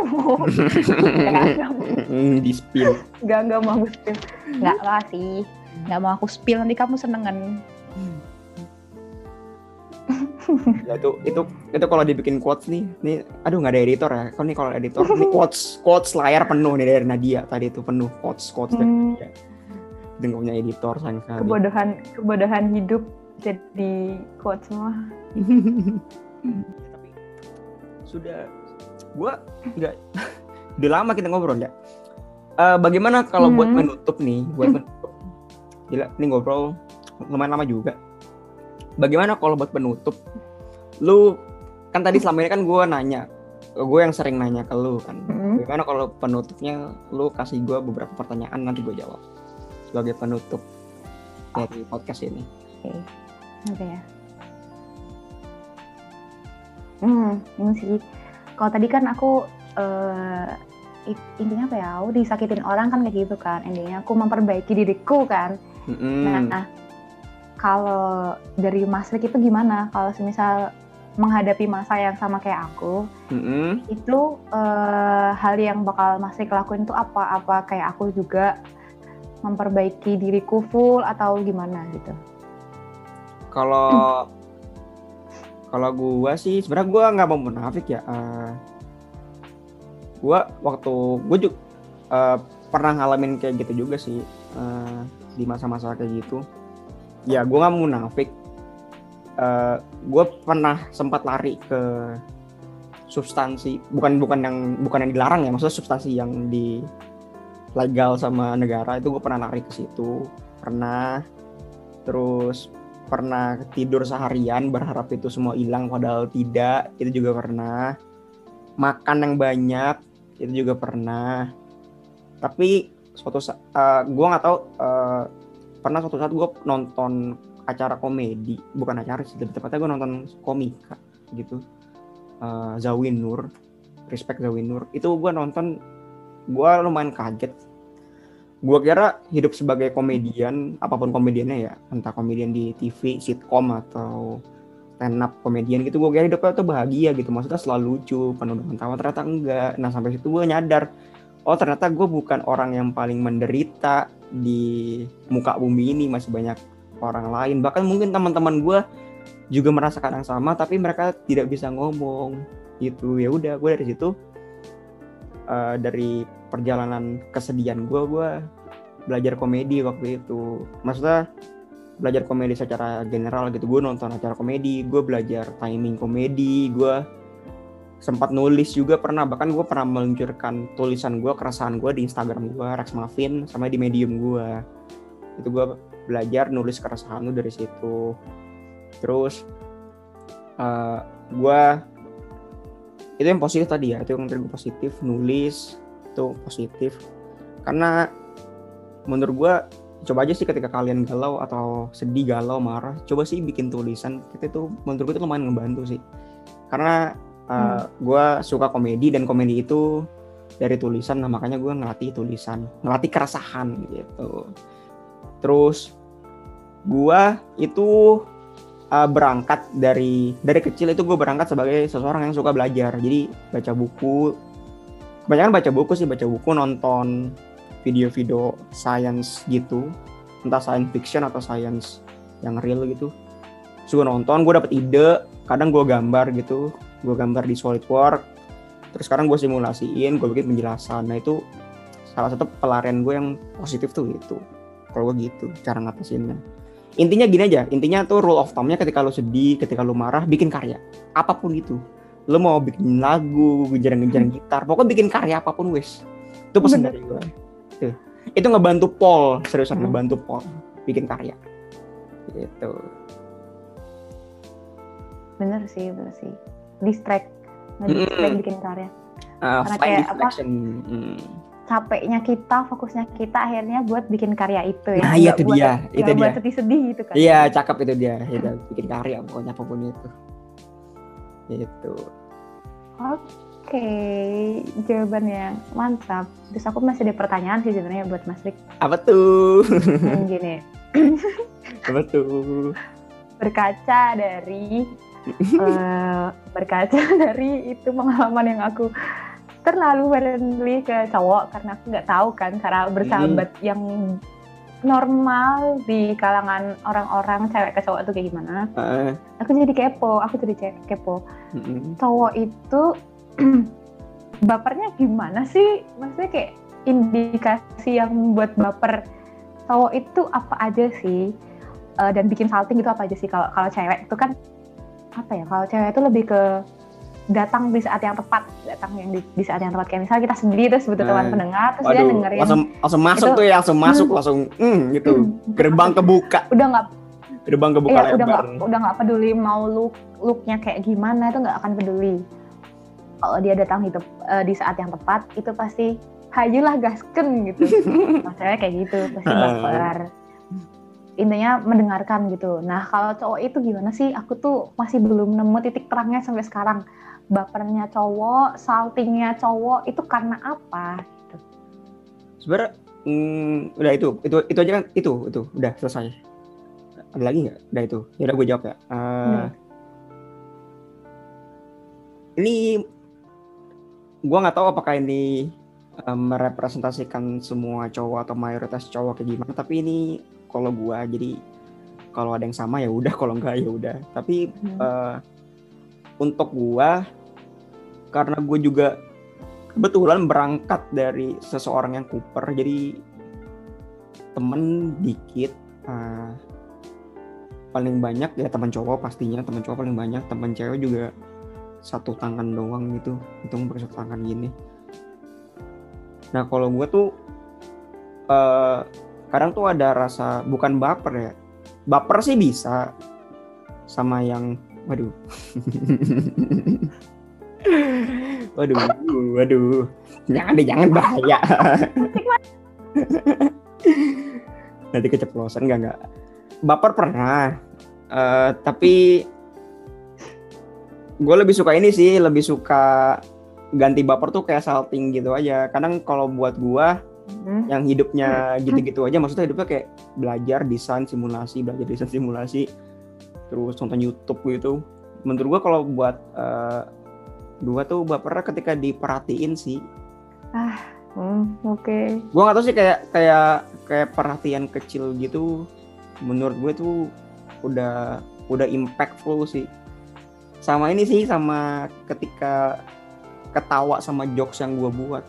Di spill. Gak mau aku spill. Nggak lah sih. Nggak mau aku spill, nanti kamu senengan. Ya itu kalau dibikin quotes nih aduh nggak ada editor ya. Kalau nih kalau editor nih quotes layar penuh nih dari Nadia tadi itu penuh quotes dari Nadia. Itu nggak punya editor sayang sekali. Kebodohan hidup jadi quotes semua. Tapi sudah gua nggak udah lama kita ngobrol ya. Bagaimana kalau buat menutup nih, gila nih ngobrol lumayan lama juga. Bagaimana kalau buat penutup, lu kan tadi selama ini kan gue yang sering nanya ke lu kan. Bagaimana kalau penutupnya lu kasih gue beberapa pertanyaan nanti gue jawab sebagai penutup dari podcast ini. Oke ya. Ini sih. Kalau tadi kan aku intinya apa ya? Aku disakitin orang kan kayak gitu kan. Endingnya aku memperbaiki diriku kan. Nah, kalau dari Mas Rik itu gimana? Kalau semisal menghadapi masa yang sama kayak aku, itu hal yang bakal Mas Rik lakuin itu apa? Apa kayak aku juga memperbaiki diriku full atau gimana gitu? Kalau gue sih sebenarnya gue nggak mau munafik ya. Gue juga pernah ngalamin kayak gitu juga sih di masa-masa kayak gitu. Ya gue nggak munafik, gue pernah sempat lari ke substansi bukan yang dilarang ya, maksudnya substansi yang di legal sama negara itu gue pernah lari ke situ, terus pernah tidur seharian berharap itu semua hilang padahal tidak, itu juga pernah, makan yang banyak itu juga pernah, tapi gue nggak tahu. Pernah suatu saat gue nonton acara komedi, bukan acara sih, lebih tepatnya gue nonton komika gitu, Zawin Nur, respect Zawin Nur. Itu gue nonton, gue lumayan kaget. Gue kira hidup sebagai komedian, apapun komediannya ya, entah komedian di TV, sitkom atau stand up komedian gitu, gue kira hidupnya tuh bahagia gitu, maksudnya selalu lucu, penuh dengan tawa. Ternyata enggak. Nah sampai situ gue nyadar, oh ternyata gue bukan orang yang paling menderita di muka bumi ini, masih banyak orang lain, bahkan mungkin teman-teman gue juga merasakan yang sama tapi mereka tidak bisa ngomong gitu. Ya udah, gue dari situ dari perjalanan kesedihan gue belajar komedi waktu itu, maksudnya belajar komedi secara general gitu. Gue nonton acara komedi, gue belajar timing komedi, gue sempat nulis juga pernah, bahkan gue pernah meluncurkan tulisan gue, keresahan gue di Instagram gue, Rex Muffin, sama di Medium gue. Itu gue belajar nulis keresahan gue dari situ. Terus gue itu yang positif tadi ya, itu yang gue positif, nulis itu positif. Karena menurut gue, coba aja sih ketika kalian galau atau sedih, galau, marah, coba sih bikin tulisan. Itu menurut gue itu lumayan ngebantu sih. Karena gue suka komedi, dan komedi itu dari tulisan, nah makanya gue ngelatih tulisan, ngelatih keresahan gitu. Terus gue itu berangkat dari kecil itu gue berangkat sebagai seseorang yang suka belajar. Jadi baca buku, kebanyakan baca buku, nonton video-video science gitu, entah science fiction atau science yang real gitu. Suka nonton, gue dapet ide, kadang gue gambar gitu, gue gambar di SolidWorks, terus sekarang gue simulasiin, gue bikin penjelasan. Nah itu salah satu pelarian gue yang positif tuh gitu. Kalau gue gitu cara ngatasinnya. Intinya gini aja, intinya tuh rule of thumb-nya ketika lu sedih, ketika lu marah, bikin karya apapun itu. Lu mau bikin lagu, genjreng gitar, pokoknya bikin karya apapun wes. Itu pesan dari gue tuh. Itu ngebantu Paul, seriusan ngebantu Paul bikin karya gitu. Bener sih distract bikin karya. Karena kayak apa, capeknya kita, fokusnya kita akhirnya buat bikin karya itu ya. Nah itu dia, itu dia. Buat sedih-sedih gitu kan. Iya, cakep itu dia. Itu bikin karya pokoknya apapun itu. Gitu. Oke, jawabannya mantap. Terus aku masih ada pertanyaan sih sebenarnya buat Mas Rik. Apa tuh? Gini. Apa tuh? Berkaca dari itu pengalaman yang aku terlalu friendly ke cowok, karena aku nggak tahu kan cara bersahabat yang normal di kalangan orang-orang cewek ke cowok tuh kayak gimana. Aku jadi kepo. Cowok itu bapernya gimana sih? Maksudnya kayak indikasi yang membuat baper cowok itu apa aja sih? Dan bikin salting itu apa aja sih? Kalau cewek itu kan apa ya? Kalau cewek itu lebih ke datang di saat yang tepat, di saat yang tepat. Kayak misalnya kita sendiri terus butuh teman pendengar, terus dia dengerin. Langsung masuk itu, tuh ya, langsung gitu. Gerbang kebuka. Gerbang kebuka lebar. Udah nggak peduli mau looknya kayak gimana, itu nggak akan peduli. Kalau dia datang di saat yang tepat, itu pasti hajulah gasken gitu. Maksudnya kayak gitu, pasti baper. Intinya mendengarkan gitu. Nah kalau cowok itu gimana sih? Aku tuh masih belum nemu titik terangnya sampai sekarang. Bapernya cowok, saltingnya cowok itu karena apa? Gitu. Sebenarnya udah itu aja kan, itu udah selesai. Ada lagi nggak? Udah itu. Ya udah gue jawab ya. Ini gue nggak tahu apakah ini merepresentasikan semua cowok atau mayoritas cowok kayak gimana. Tapi ini kalau gue, jadi kalau ada yang sama ya udah, kalau enggak ya udah. Tapi untuk gue, karena gue juga kebetulan berangkat dari seseorang yang kuper, jadi temen dikit, paling banyak ya teman cowok pastinya, teman cowok paling banyak, teman cewek juga satu tangan doang gitu, hitung pakai satu tangan gini. Nah kalau gue tuh kadang tuh ada rasa, bukan baper ya, baper sih bisa sama yang waduh jangan bahaya. Nanti keceplosan enggak. Baper pernah, tapi gue lebih suka ini sih, lebih suka ganti baper tuh kayak salting gitu aja. Kadang kalau buat gue yang hidupnya gitu-gitu aja, maksudnya hidupnya kayak belajar desain simulasi, terus nonton YouTube gitu. Menurut gue kalau buat gue tuh bapernya ketika diperhatiin sih. Oke. Gue nggak tahu sih, kayak perhatian kecil gitu. Menurut gue tuh udah impactful sih. Sama ini sih, sama ketika ketawa sama jokes yang gue buat,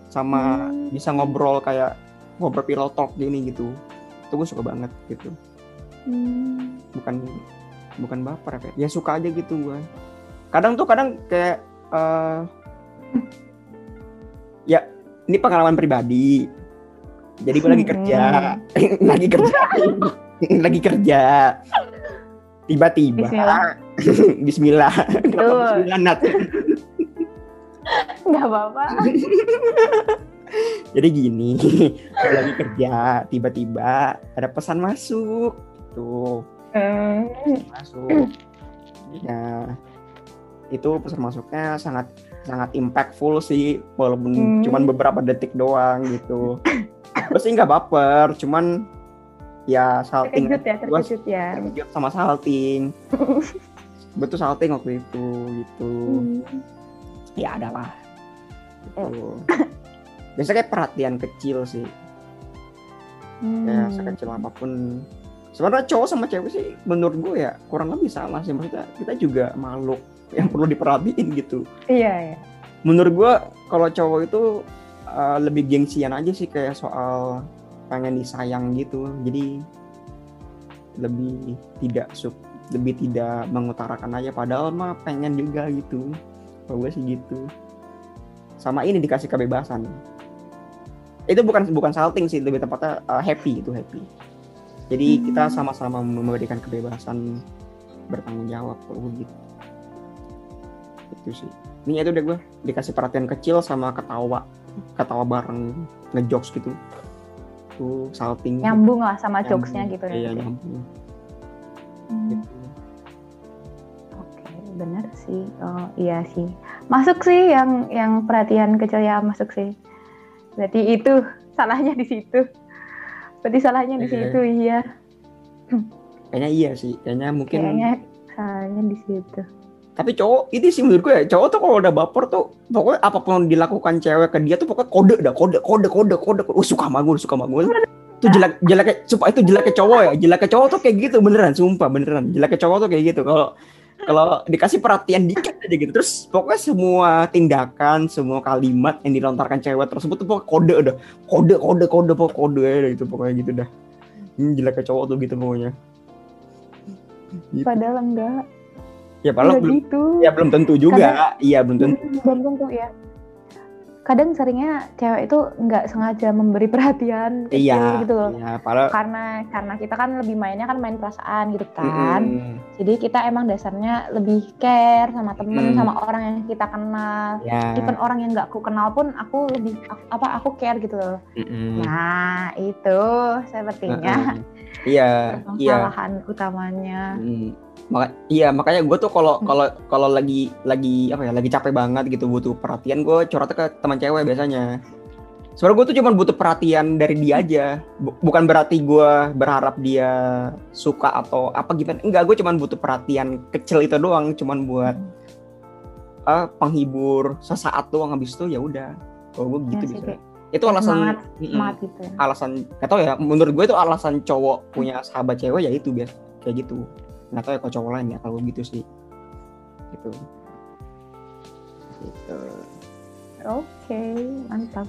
sama bisa ngobrol kayak ngobrol pillow talk gini gitu. Itu gue suka banget gitu. Bukan baper ya suka aja gitu gue. Kadang kayak ya ini pengalaman pribadi. Jadi gue lagi kerja, lagi kerja. Tiba-tiba Bismillah. Kenapa Bismillah, Nat? Nggak apa-apa. Jadi gini, lagi kerja, tiba-tiba ada pesan masuk gitu. Masuk. Ya, itu pesan masuknya sangat impactful sih, walaupun cuman beberapa detik doang gitu. Gue sih nggak baper, cuman ya salting. Terkejut ya. Terkejut sama salting. Betul, salting waktu itu gitu. Ya adalah. Gitu. Biasanya kayak perhatian kecil sih. Ya sekecil apapun. Sebenarnya cowok sama cewek sih menurut gue ya kurang lebih sama sih. Maksudnya kita juga makhluk yang perlu diperhatiin gitu. Iya. Menurut gue kalau cowok itu lebih gengsian aja sih, kayak soal pengen disayang gitu. Jadi lebih tidak mengutarakan aja, padahal mah pengen juga gitu. Kalau gue sih gitu. Sama ini dikasih kebebasan. Itu bukan salting sih, lebih tepatnya happy. Jadi kita sama-sama memberikan kebebasan bertanggung jawab kalau gitu. Itu sih. Ini itu deh gue dikasih perhatian kecil sama ketawa bareng, ngejokes gitu. Tuh salting. Nyambung lah sama jokesnya gitu. Iya, nyambung. Gitu. Oke, benar sih. Oh, iya sih. Masuk sih yang perhatian kecil ya, masuk sih. Berarti itu salahnya di situ. Iya. Kayaknya iya sih. Kayaknya salahnya di situ. Tapi cowok ini sih menurut gue ya, cowok tuh kalau udah baper tuh pokoknya apapun dilakukan cewek ke dia tuh pokoknya kode. Suka sama gue. Itu jeleknya sumpah, itu jeleknya cowok ya. Jeleknya cowok tuh kayak gitu beneran, sumpah beneran. Jeleknya cowok tuh kayak gitu. Kalau dikasih perhatian dikit aja gitu, terus pokoknya semua tindakan, semua kalimat yang dilontarkan cewek tersebut tuh pokoknya kode aja gitu, pokoknya gitu dah. Jeleknya cowok tuh gitu pokoknya. Gitu. Padahal enggak. Ya padahal belum gitu. Ya belum tentu juga. Iya belum tentu. Belum tentu ya. Kadang seringnya cewek itu nggak sengaja memberi perhatian kecil gitu loh. Iya, padahal karena kita kan lebih mainnya kan main perasaan gitu kan. Jadi kita emang dasarnya lebih care sama temen, sama orang yang kita kenal. Even orang yang nggak aku kenal pun aku lebih aku care gitu loh. Nah itu sepertinya permasalahan utamanya. Makanya gue tuh kalau lagi capek banget gitu, butuh perhatian, gue curhatnya ke teman cewek biasanya. Sebenarnya gue tuh cuma butuh perhatian dari dia aja, bukan berarti gue berharap dia suka atau apa gimana. Enggak, gue cuma butuh perhatian kecil itu doang, cuma buat penghibur sesaat doang. Habis itu ya udah, kalau gue gitu bisa. Itu alasan semangat gitu ya. Alasan nggak tahu ya, menurut gue itu alasan cowok punya sahabat cewek ya itu biasa kayak gitu. Nggak tahu ya kalau cowok lain ya, kalau gitu sih gitu. Oke, mantap.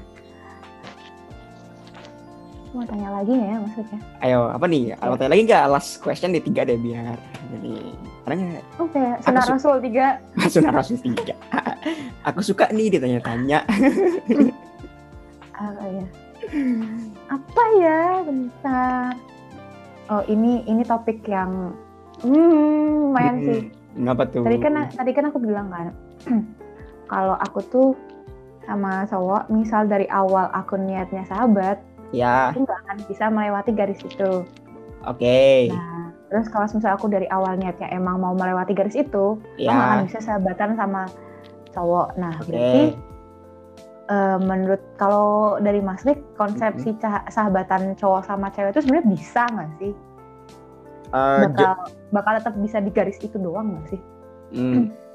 Mau tanya lagi nggak ya maksudnya? Ayo, apa nih? Mau tanya lagi nggak? Last question di 3 deh biar jadi karena Oke, Sunnah Rasul 3. Sunnah Rasul 3. Aku suka nih ditanya-tanya. Apa ya? Bentar. Oh, ini topik yang lumayan sih. Ngapa tuh? Tadi kan aku bilang kan, kalau aku tuh sama cowok, misal dari awal aku niatnya sahabat, aku nggak akan bisa melewati garis itu. Oke. Nah, terus kalau misal aku dari awal niatnya emang mau melewati garis itu, aku nggak akan bisa sahabatan sama cowok. Nah, berarti menurut kalau dari Mas Rik, konsepsi sahabatan cowok sama cewek itu sebenarnya bisa nggak sih? Bakal tetap bisa di garis itu doang nggak sih?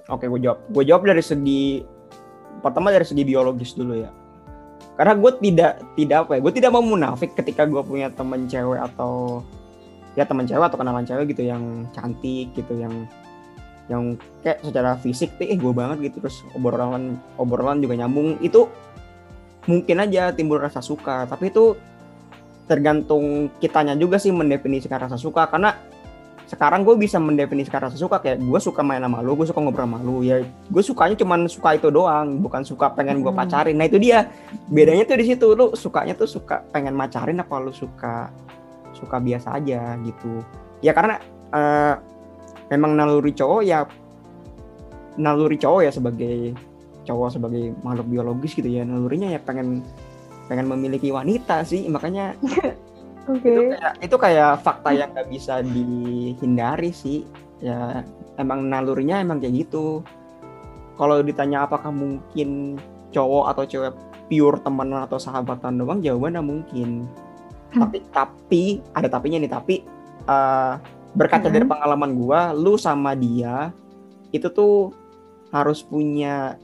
Oke, gue jawab dari segi biologis dulu ya. Karena gue gue tidak mau munafik ketika gue punya teman cewek atau kenalan cewek gitu yang cantik gitu, yang kayak secara fisik gue banget gitu, terus obrolan juga nyambung, itu mungkin aja timbul rasa suka. Tapi itu tergantung kitanya juga sih mendefinisikan rasa suka. Karena sekarang gue bisa mendefinisikan rasa suka kayak gue suka main sama lu, gue suka ngobrol sama lu, ya gue sukanya cuman suka itu doang, bukan suka pengen gue pacarin. Nah itu dia bedanya tuh di situ, lu sukanya tuh suka pengen macarin apa lu suka biasa aja gitu ya. Karena memang naluri cowok ya sebagai cowok, sebagai makhluk biologis gitu ya, nalurinya ya pengen memiliki wanita sih. Makanya itu kayak fakta yang nggak bisa dihindari sih ya, emang nalurinya emang kayak gitu. Kalau ditanya apakah mungkin cowok atau cewek pure temenan atau sahabatan doang, jawabannya mungkin. Tapi ada tapinya nih. Tapi berkaca dari pengalaman gua, lu sama dia itu tuh harus punya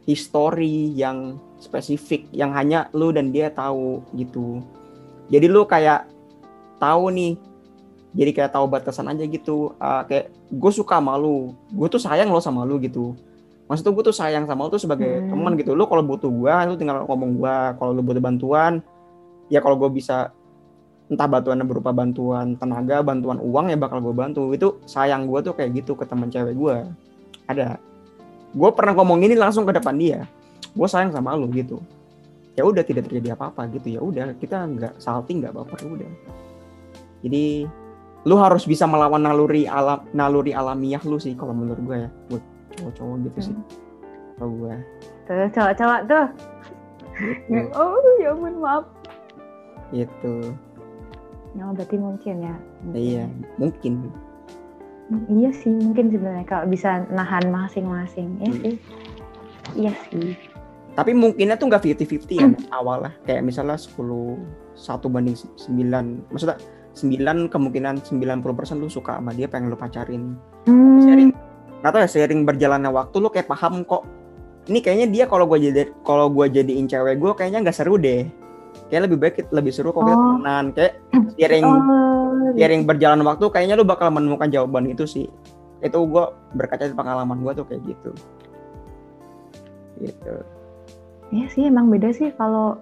history yang spesifik yang hanya lu dan dia tahu gitu. Jadi lu kayak tahu nih, jadi kayak tahu batasan aja gitu. Kayak gue suka sama lu, gue tuh sayang lo sama lu gitu. Maksudnya gue tuh sayang sama lu tuh sebagai teman gitu. Lu kalau butuh gue, lu tinggal ngomong gue. Kalau lu butuh bantuan, ya kalau gue bisa, entah bantuannya berupa bantuan tenaga, bantuan uang, ya bakal gue bantu. Itu sayang gue tuh kayak gitu ke teman cewek gue. Ada. Gue pernah ngomong ini langsung ke depan dia. Gue sayang sama lu gitu. Ya udah, tidak terjadi apa-apa gitu. Ya udah, kita nggak salting, nggak baper, udah. Jadi lu harus bisa melawan naluri alamiah lu sih kalau menurut gue ya, buat cowok-cowok gitu sih. Kalau gue tuh cowok-cowok tuh gitu. Oh ya ampun, maaf itu ya, berarti mungkin ya. Iya mungkin. Iya sih, mungkin sebenarnya kalau bisa nahan masing-masing ya sih. Iya sih. Tapi mungkinnya tuh nggak 50-50 ya awalnya. Kayak misalnya 1 banding 9. Maksudnya 9 kemungkinan 90% lu suka sama dia, pengen lu pacarin. Seiring berjalannya waktu lu kayak paham kok, ini kayaknya dia kalau gue jadiin cewek gue kayaknya nggak seru deh. kayak lebih seru kok kita temenan. Kayak seiring berjalan waktu kayaknya lu bakal menemukan jawaban itu sih. Itu gue berkaca dari pengalaman gue tuh kayak gitu. Iya sih, emang beda sih kalau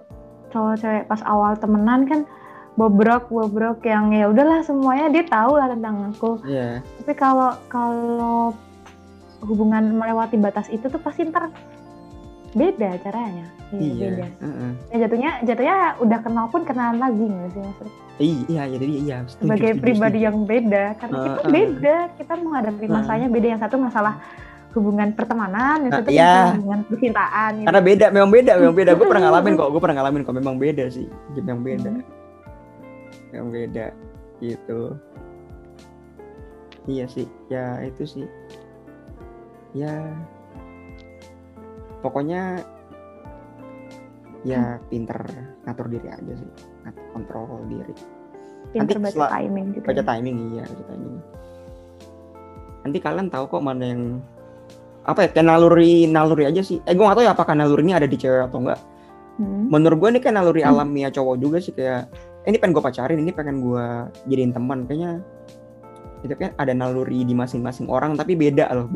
cowok cewek pas awal temenan kan bobrok yang ya udahlah semuanya dia tahu lah tentang aku. Iya. Tapi kalau hubungan melewati batas itu tuh pasti ntar beda caranya. Iya. Beda. Ya jatuhnya udah kenal pun kenalan lagi nggak sih maksudnya? Iya, jadi iya. Sebagai pribadi yang beda, karena kita beda, kita menghadapi masanya beda. Yang satu masalah hubungan pertemanan, yang satu hubungan percintaan. Gitu. Karena memang beda. Gue pernah ngalamin kok, memang beda sih, memang beda, gitu. Iya sih, ya itu sih, ya pokoknya ya pinter ngatur diri aja sih, kontrol diri. Pinter baca timing gitu. Baca timing. Nanti kalian tahu kok mana yang apa ya, kayak naluri aja sih. Gue nggak tahu ya apakah naluri ini ada di cewek atau enggak. Menurut gue ini kayak naluri alamiah cowok juga sih, kayak ini pengen gue pacarin, ini pengen gue jadiin teman. Kayaknya itu kan ada naluri di masing-masing orang, tapi beda loh.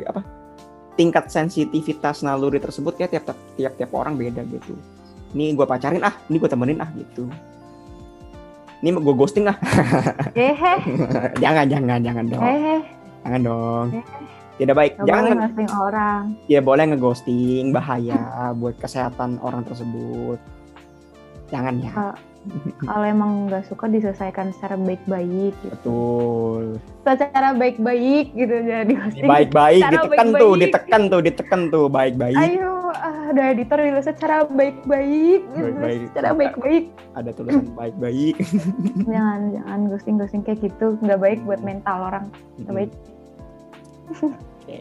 Tingkat sensitivitas naluri tersebut kayak tiap orang beda gitu. Ini gue pacarin ini gue temenin gitu. Ini gue ghosting jangan dong. Jangan dong. Tidak baik. Jangan nge-ghosting orang. Ya boleh nge-ghosting, bahaya buat kesehatan orang tersebut. Jangan ya. Kalau emang nggak suka diselesaikan secara baik-baik gitu. Betul. Secara baik-baik gitu, jadi baik-baik ditekan tuh baik-baik. Ayo, ada editor dulu secara baik-baik. Secara baik-baik. Ada tulisan baik-baik. Jangan ghosting kayak gitu, nggak baik buat mental orang. Nggak baik. Okay.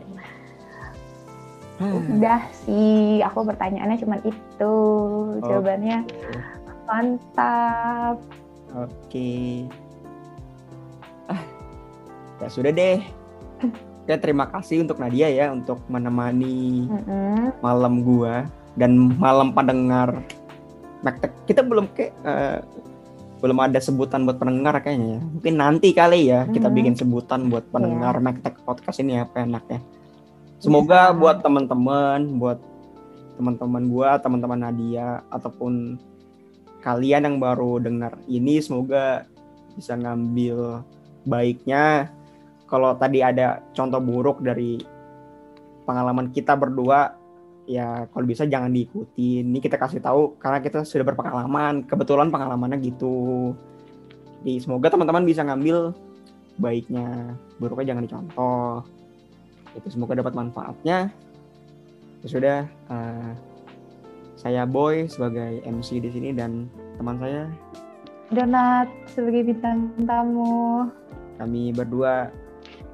Udah sih, aku pertanyaannya cuma itu, jawabannya. Mantap. Oke. Ya sudah deh. Oke, terima kasih untuk Nadia ya untuk menemani malam gua dan malam pendengar Mektek. Kita belum ada sebutan buat pendengar kayaknya ya. Mungkin nanti kali ya kita bikin sebutan buat pendengar Mektek podcast ini apa enaknya. Semoga buat teman-teman gua, teman-teman Nadia ataupun kalian yang baru dengar ini semoga bisa ngambil baiknya. Kalau tadi ada contoh buruk dari pengalaman kita berdua, ya kalau bisa jangan diikuti. Ini kita kasih tahu karena kita sudah berpengalaman, kebetulan pengalamannya gitu. Jadi semoga teman-teman bisa ngambil baiknya, buruknya jangan dicontoh. Itu semoga dapat manfaatnya. Ya sudah. Saya Boy sebagai MC di sini dan teman saya Donat sebagai bintang tamu. Kami berdua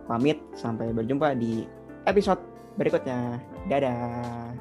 pamit, sampai berjumpa di episode berikutnya. Dadah.